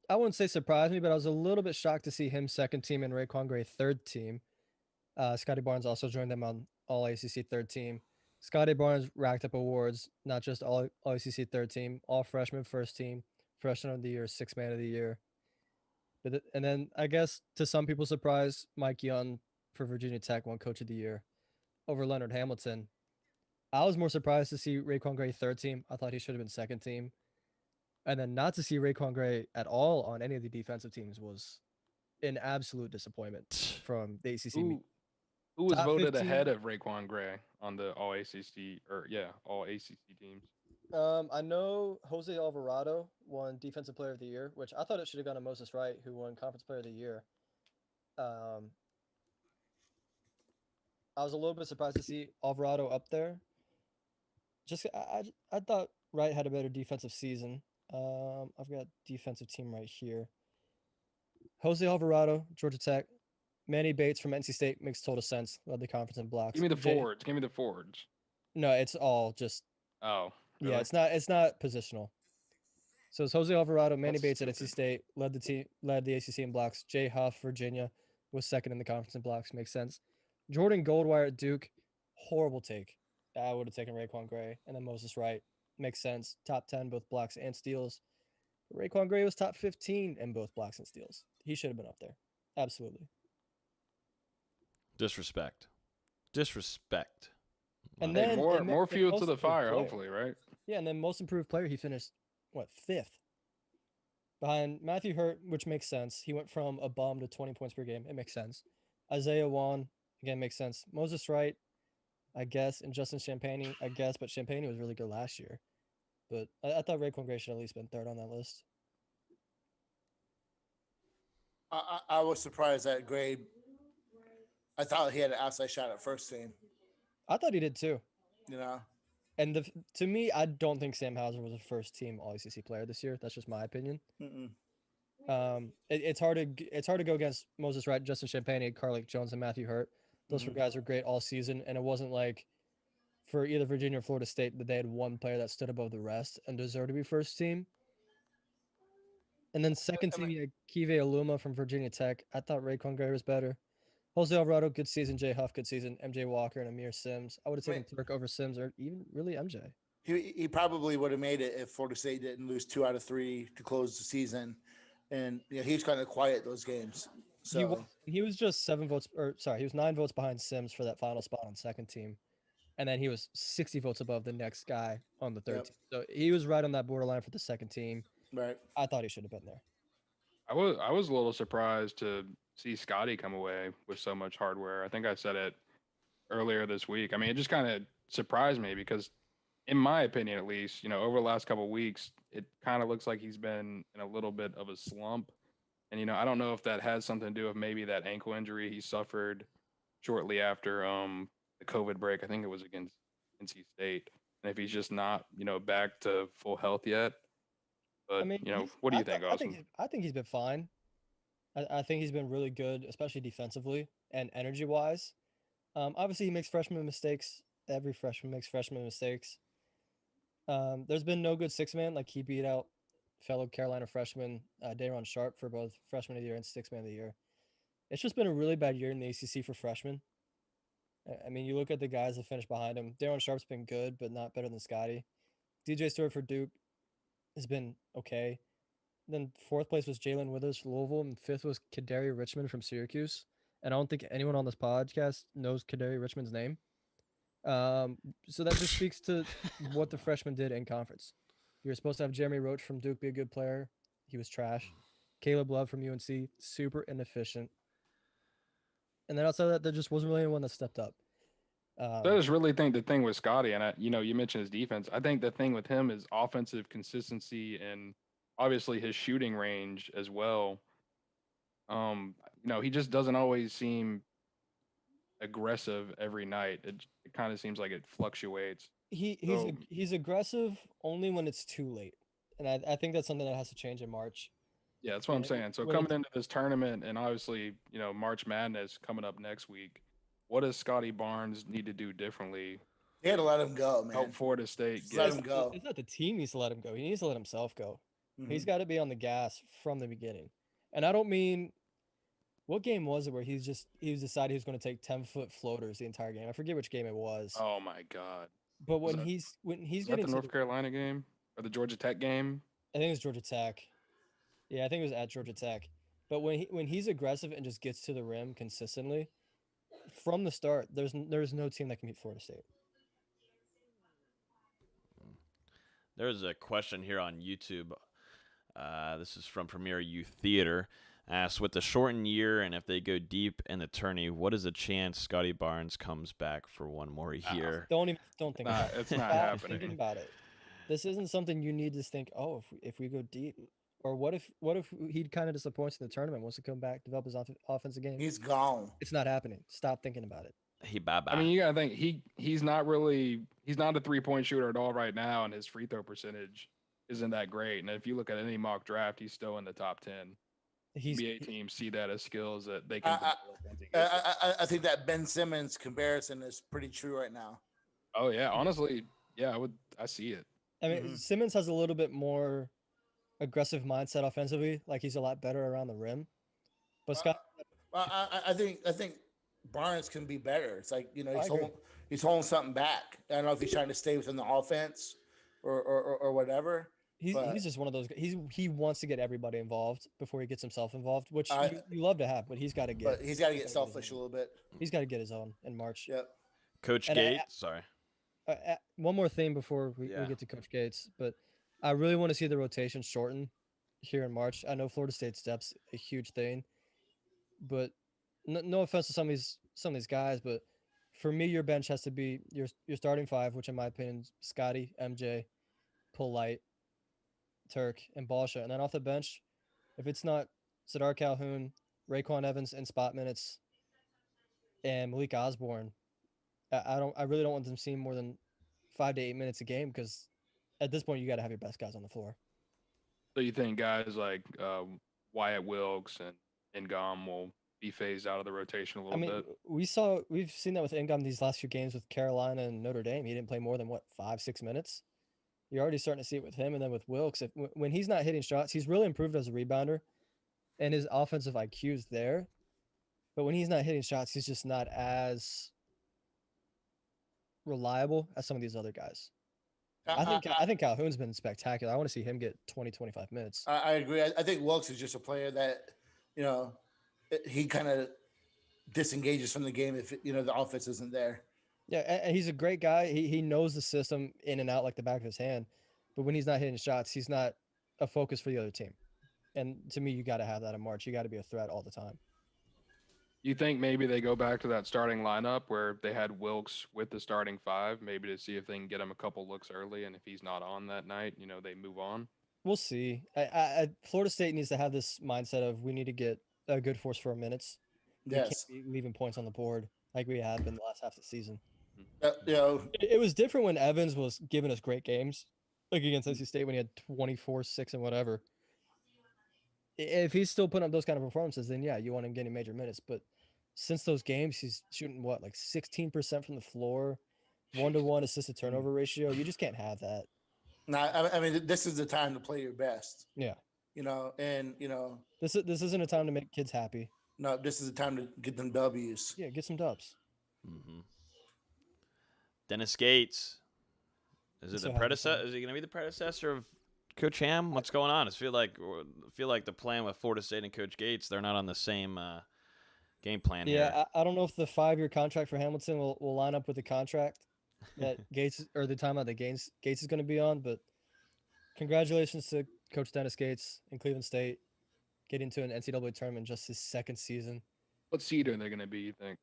C: I wouldn't say surprised me, but I was a little bit shocked to see him second team and Raekwon Gray third team. Scottie Barnes also joined them on All ACC third team. Scottie Barnes racked up awards, not just All ACC third team, All Freshman first team, Freshman of the Year, Sixth Man of the Year. And then I guess to some people's surprise, Mike Young for Virginia Tech won Coach of the Year over Leonard Hamilton. I was more surprised to see Raekwon Gray third team. I thought he should have been second team. And then not to see Raekwon Gray at all on any of the defensive teams was an absolute disappointment from the ACC.
B: Who was
C: Top
B: voted
C: 15?
B: ahead of Raekwon Gray on the All ACC All ACC teams?
C: I know Jose Alvarado won Defensive Player of the Year, which I thought it should have gone to Moses Wright, who won Conference Player of the Year. I was a little bit surprised to see Alvarado up there. Just I thought Wright had a better defensive season. I've got defensive team right here. Jose Alvarado, Georgia Tech. Manny Bates from NC State makes total sense. Led the conference in blocks.
B: Give me the forwards. Give me the forwards.
C: No, it's all just
B: Oh,
C: yeah.
B: really?
C: It's not positional. So it's Jose Alvarado, Manny
B: That's
C: Bates at NC
B: stupid.
C: State led the ACC in blocks. Jay Huff, Virginia, was second in the conference in blocks. Makes sense. Jordan Goldwire at Duke, horrible take. I would have taken Raekwon Gray and then Moses Wright. Makes sense. Top 10 both blocks and steals. Raekwon Gray was top 15 in both blocks and steals. He should have been up there. Absolutely.
A: Disrespect.
C: And
B: Hey,
C: then
B: more fuel to
C: most
B: the
C: improved
B: fire,
C: player.
B: hopefully, right?
C: Yeah, and then most improved player, he finished fifth behind Matthew Hurt, which makes sense. He went from a bum to 20 points per game. It makes sense. Isaiah Wan, again, makes sense. Moses Wright, I guess, and Justin Champagne, I guess, but Champagne was really good last year. But I thought Raekwon Gray should at least been third on that list.
D: I was surprised that Gray. I thought he had an outside shot at first team.
C: I thought he did too.
D: You know,
C: And to me, I don't think Sam Hauser was a first team All ACC player this year. That's just my opinion.
D: Mm-mm.
C: It's hard to go against Moses Wright, Justin Champagne, Carlick Jones, and Matthew Hurt. Those four guys were great all season, and it wasn't like for either Virginia or Florida State that they had one player that stood above the rest and deserved to be first team. And then second team, you had Kive Aluma from Virginia Tech. I thought Raekwon Gray was better. Jose Alvarado, good season. Jay Huff, good season. MJ Walker and Amir Sims. I would have taken Turk over Sims or even really MJ.
D: he probably would have made it if Florida State didn't lose 2 out of 3 to close the season, and he's kind of quiet those games. So
C: He was just 7 votes, or sorry, he was 9 votes behind Sims for that final spot on second team, and then he was 60 votes above the next guy on the third team. So he was right on that borderline for the second team.
D: right.
C: I thought he should have been there.
B: I was a little surprised to see Scottie come away with so much hardware. I think I said it earlier this week. I mean, it just kind of surprised me because, in my opinion, at least, over the last couple of weeks, it kind of looks like he's been in a little bit of a slump. And, I don't know if that has something to do with maybe that ankle injury he suffered shortly after the COVID break. I think it was against NC State. And if he's just not, back to full health yet. But, what do you think, Austin?
C: I think he's been fine. I think he's been really good, especially defensively and energy-wise. Obviously, he makes freshman mistakes. Every freshman makes freshman mistakes. There's been no good six man. Like he beat out fellow Carolina freshman Dayron Sharp for both freshman of the year and six man of the year. It's just been a really bad year in the ACC for freshmen. I mean, you look at the guys that finished behind him. Dayron Sharp's been good, but not better than Scottie. DJ Stewart for Duke has been okay. Then fourth place was Jalen Withers for Louisville, and fifth was Kadari Richmond from Syracuse. And I don't think anyone on this podcast knows Kadari Richmond's name. So that just speaks to what the freshmen did in conference. You were supposed to have Jeremy Roach from Duke be a good player. He was trash. Caleb Love from UNC, super inefficient. And then outside of that, there just wasn't really anyone that stepped up.
B: I just really think the thing with Scottie, and you mentioned his defense. I think the thing with him is offensive consistency and obviously his shooting range as well. He just doesn't always seem aggressive every night. It kind of seems like it fluctuates.
C: He's aggressive only when it's too late, and I think that's something that has to change in March.
B: Yeah, that's what I'm saying. So coming into this tournament, and obviously March Madness coming up next week, what does Scottie Barnes need to do differently?
D: They had to let him go, man.
B: Help Florida State
D: Let him go.
C: It's not the team needs to let him go. He needs to let himself go.
D: Mm-hmm.
C: He's got to be on the gas from the beginning. And I don't mean, what game was it where he decided he was going to take 10-foot floaters the entire game? I forget which game it was.
B: Oh my God!
C: But when he's
B: Is that
C: getting
B: the North Carolina game or the Georgia Tech game?
C: I think it was Georgia Tech. Yeah, I think it was at Georgia Tech. But when he's aggressive and just gets to the rim consistently, from the start, there's no team that can beat Florida State.
A: There's a question here on YouTube. This is from Premier Youth Theater. Asks, with the shortened year and if they go deep in the tourney, what is the chance Scottie Barnes comes back for one more year?
C: Don't think about it.
B: It's not happening.
C: Thinking about it. This isn't something you need to think, oh, if we go deep. Or what if he kind of disappoints in the tournament, wants to come back, develop his offensive game?
D: He's gone.
C: It's not happening. Stop thinking about it.
A: Bye-bye.
B: I mean, you gotta think he's not a 3-point shooter at all right now, and his free throw percentage isn't that great. And if you look at any mock draft, he's still in the top 10. NBA teams see that as skills that they can.
D: I think that Ben Simmons comparison is pretty true right now.
B: Oh yeah, honestly, yeah, I see it.
C: I mean, Simmons has a little bit more aggressive mindset offensively, like he's a lot better around the rim. But Scott,
D: I think Barnes can be better. It's like he's holding something back. I don't know if he's trying to stay within the offense or whatever.
C: He's just one of those guys. He wants to get everybody involved before he gets himself involved, which you love to have, but he's got to get.
D: But he's got to get selfish a little bit.
C: He's got to get his own in March.
D: Yep.
A: Coach Gates, sorry.
C: One more thing before we get to Coach Gates, but I really want to see the rotation shorten here in March. I know Florida State's depth's a huge thing, but no offense to some of these guys, but for me, your bench has to be your starting five, which in my opinion is Scottie, MJ, Polite, Turk, and Balsha. And then off the bench, if it's not Sadar Calhoun, Raekwon Evans in spot minutes, and Malik Osborne, I really don't want them seeing more than 5 to 8 minutes a game, because at this point you got to have your best guys on the floor.
B: So you think guys like Wyatt Wilkes and Ngom will be phased out of the rotation a little bit?
C: We've seen that with Ngom these last few games with Carolina and Notre Dame. He didn't play more than 5-6 minutes. You're already starting to see it with him, and then with Wilkes. When he's not hitting shots, he's really improved as a rebounder, and his offensive IQ is there. But when he's not hitting shots, he's just not as reliable as some of these other guys. I think Calhoun's been spectacular. I want to see him get 20-25 minutes.
D: I agree. I think Wilkes is just a player that, he kind of disengages from the game if the offense isn't there.
C: Yeah, and he's a great guy. He knows the system in and out like the back of his hand. But when he's not hitting shots, he's not a focus for the other team. And to me, you got to have that in March. You got to be a threat all the time.
B: You think maybe they go back to that starting lineup where they had Wilkes with the starting five, maybe to see if they can get him a couple looks early, and if he's not on that night, they move on?
C: We'll see. Florida State needs to have this mindset of we need to get a good force for our minutes.
D: Yes.
C: We can't be leaving points on the board like we have been the last half of the season.
D: It
C: was different when Evans was giving us great games, like against NC State when he had 24, 6, and whatever. If he's still putting up those kind of performances, then yeah, you want him getting major minutes. But since those games, he's shooting what, like 16% from the floor, 1-to-1 assist to turnover ratio. You just can't have that.
D: Now, I mean, this is the time to play your best.
C: Yeah.
D: And
C: This isn't a time to make kids happy.
D: no, this is the time to get them W's.
C: Yeah, get some dubs.
A: Mm-hmm. Dennis Gates. Is it
C: So
A: the
C: happy for
A: predecessor?
C: him.
A: Is he going to be the predecessor of Coach Ham? What's going on? I feel like the plan with Florida State and Coach Gates, they're not on the same game plan here.
C: Yeah, I don't know if the 5-year contract for Hamilton will line up with the contract that Gates or the timeout that Gates is going to be on. But congratulations to Coach Dennis Gates in Cleveland State getting to an NCAA tournament just his second season.
B: What seed are they going to be, you think?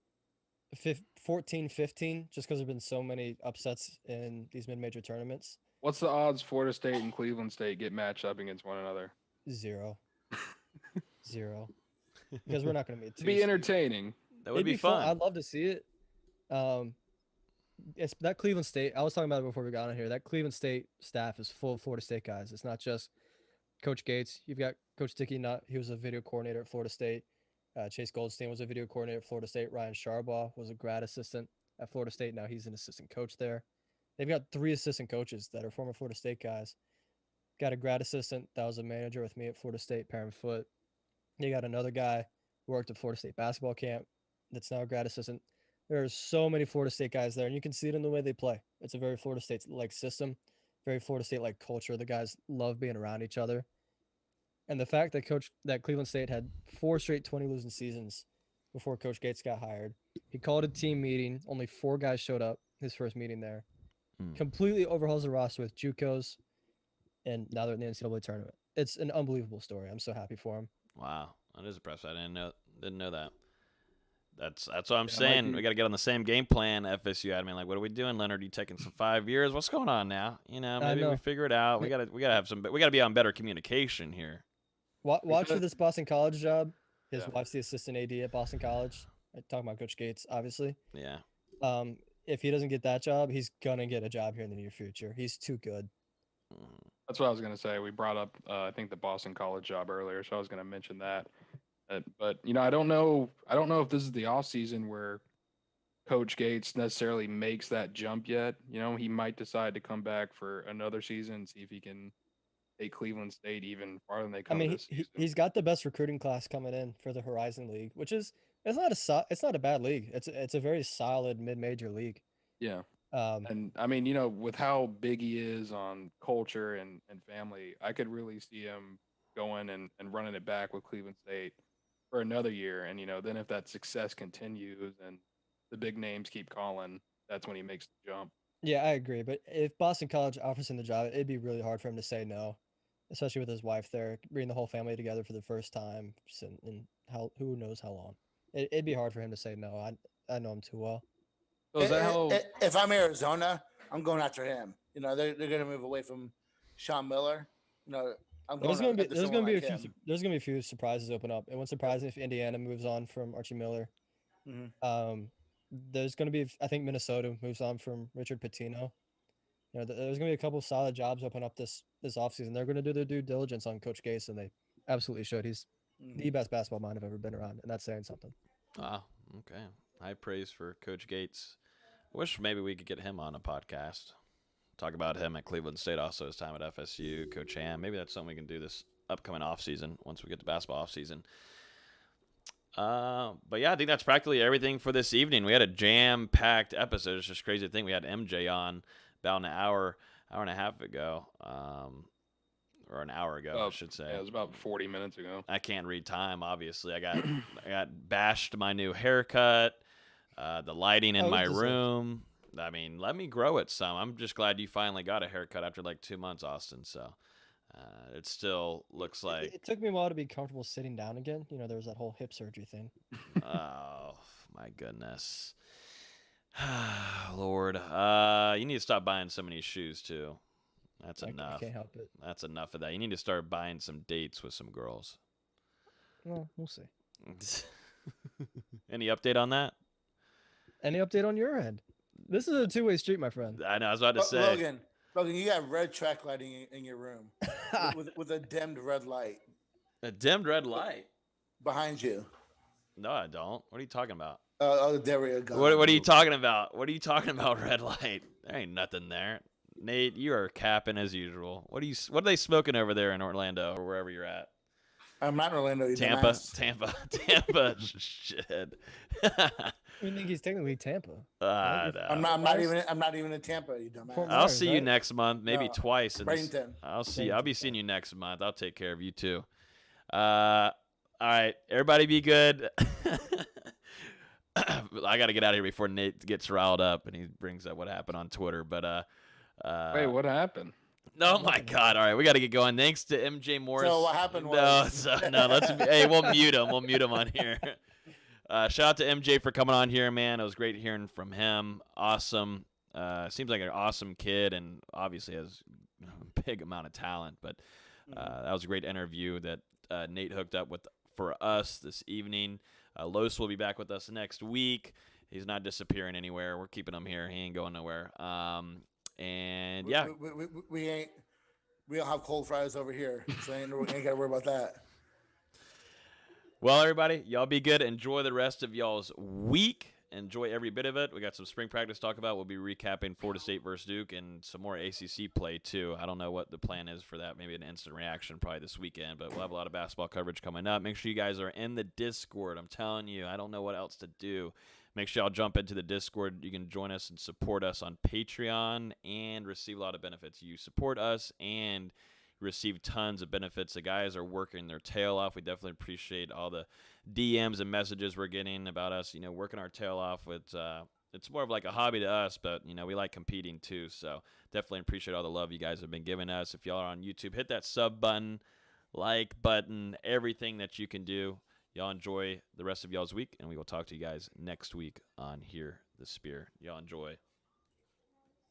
C: 14-15, just because there have been so many upsets in these mid-major tournaments.
B: What's the odds Florida State and Cleveland State get matched up against one another?
C: 0. 0. Because we're not going to be
B: It'd be entertaining.
A: That would
C: It'd
A: be fun.
C: I'd love to see it. It's that Cleveland State. I was talking about it before we got on here. That Cleveland State staff is full of Florida State guys. It's not just Coach Gates. You've got Coach Dickey. He was a video coordinator at Florida State. Chase Goldstein was a video coordinator at Florida State. Ryan Sharbaugh was a grad assistant at Florida State. Now he's an assistant coach there. They've got 3 assistant coaches that are former Florida State guys. Got a grad assistant that was a manager with me at Florida State, Parent Foot. You got another guy who worked at Florida State basketball camp that's now a grad assistant. There are so many Florida State guys there, and you can see it in the way they play. It's a very Florida State-like system, very Florida State-like culture. The guys love being around each other. And the fact that Cleveland State had 4 straight 20 losing seasons before Coach Gates got hired. He called a team meeting. Only 4 guys showed up his first meeting there. Completely overhauls the roster with JUCOs, and now they're in the NCAA tournament. It's an unbelievable story. I'm so happy for him.
A: Wow, that is impressive. I didn't know that. That's what I'm saying. We got to get on the same game plan. FSU. I mean, like, what are we doing, Leonard? You taking some 5 years? What's going on now? Maybe we figure it out. We gotta have some. We gotta be on better communication here.
C: Watch for this Boston College job. His wife's the assistant AD at Boston College. I'm talking about Coach Gates, obviously.
A: Yeah.
C: If he doesn't get that job, he's gonna get a job here in the near future. He's too good.
B: That's what I was going to say. We brought up, I think, the Boston College job earlier, so I was going to mention that. But I don't know if this is the off season where Coach Gates necessarily makes that jump yet. He might decide to come back for another season and see if he can take Cleveland State even farther than they come.
C: I mean, he's got the best recruiting class coming in for the Horizon League, which is it's not a bad league. It's a very solid mid-major league.
B: Yeah. And I mean, with how big he is on culture and family, I could really see him going and running it back with Cleveland State for another year. And, then if that success continues and the big names keep calling, that's when he makes the jump.
C: Yeah, I agree. But if Boston College offers him the job, it'd be really hard for him to say no, especially with his wife there, bringing the whole family together for the first time and who knows how long. It'd be hard for him to say no. I know him too well.
B: So is that how?
D: If I'm Arizona, I'm going after him. They're going to move away from Sean Miller.
C: There's going to be a few surprises open up. It wouldn't surprise me if Indiana moves on from Archie Miller.
D: Mm-hmm.
C: There's going to be, I think Minnesota moves on from Richard Pitino. There's going to be a couple of solid jobs open up this offseason. They're going to do their due diligence on Coach Gates, and they absolutely should. He's the best basketball mind I've ever been around, and that's saying something.
A: Wow. Okay. High praise for Coach Gates. I wish maybe we could get him on a podcast. Talk about him at Cleveland State, also his time at FSU, Coach Ham. Maybe that's something we can do this upcoming offseason once we get to basketball offseason. But yeah, I think that's practically everything for this evening. We had a jam-packed episode. It's just a crazy thing. We had MJ on about an hour and a half ago, or an hour ago, I should say.
B: Yeah, it was about 40 minutes ago.
A: I can't read time, obviously. I got bashed my new haircut, the lighting in my room. I mean, let me grow it some. I'm just glad you finally got a haircut after like 2 months, Austin. So it still looks like
C: it took me a while to be comfortable sitting down again. There was that whole hip surgery thing.
A: Oh my goodness, Lord! You need to stop buying so many shoes too. That's enough.
C: I can't help it.
A: That's enough of that. You need to start buying some dates with some girls.
C: Well, we'll see.
A: Any update on that?
C: Any update on your end? This is a two-way street, my friend.
A: I know. I was about to say.
D: Logan, you got red track lighting in your room with a dimmed red light.
A: A dimmed red light
D: Behind you.
A: No, I don't. What are you talking about?
D: There we go.
A: What are you talking about? What are you talking about, red light? There ain't nothing there. Nate, you are capping as usual. What are they smoking over there in Orlando or wherever you're at?
D: I'm not in Orlando. You
A: Tampa. Shit.
C: You think he's technically Tampa?
A: No.
D: I'm not even in Tampa. You dumbass.
C: Fort
A: I'll
C: Myers,
A: see you
C: right?
A: next month, maybe
D: No,
A: twice.
D: Bradenton.
A: I'll be seeing you next month. I'll take care of you too. All right, everybody, be good. I got to get out of here before Nate gets riled up and he brings up what happened on Twitter. But
B: Wait, what happened?
A: oh my God! All right, we got to get going. Thanks to MJ Morris.
D: So what happened was
A: no. Hey, we'll mute him. We'll mute him on here. Shout out to MJ for coming on here, man. It was great hearing from him. Awesome. Seems like an awesome kid and obviously has a big amount of talent. But that was a great interview that Nate hooked up with for us this evening. Los will be back with us next week. He's not disappearing anywhere. We're keeping him here. He ain't going nowhere. And yeah,
D: we don't have cold fries over here, so ain't got to worry about that.
A: Well, everybody, y'all be good. Enjoy the rest of y'all's week. Enjoy every bit of it. We got some spring practice to talk about. We'll be recapping Florida State versus Duke and some more ACC play, too. I don't know what the plan is for that. Maybe an instant reaction probably this weekend, but we'll have a lot of basketball coverage coming up. Make sure you guys are in the Discord. I'm telling you, I don't know what else to do. Make sure y'all jump into the Discord. You can join us and support us on Patreon and receive a lot of benefits. You support us and receive tons of benefits. The guys are working their tail off. We definitely appreciate all the DMs and messages we're getting about us, working our tail off. It's more of like a hobby to us, but, we like competing too. So definitely appreciate all the love you guys have been giving us. If y'all are on YouTube, hit that sub button, like button, everything that you can do. Y'all enjoy the rest of y'all's week, and we will talk to you guys next week on Hear the Spear. Y'all enjoy.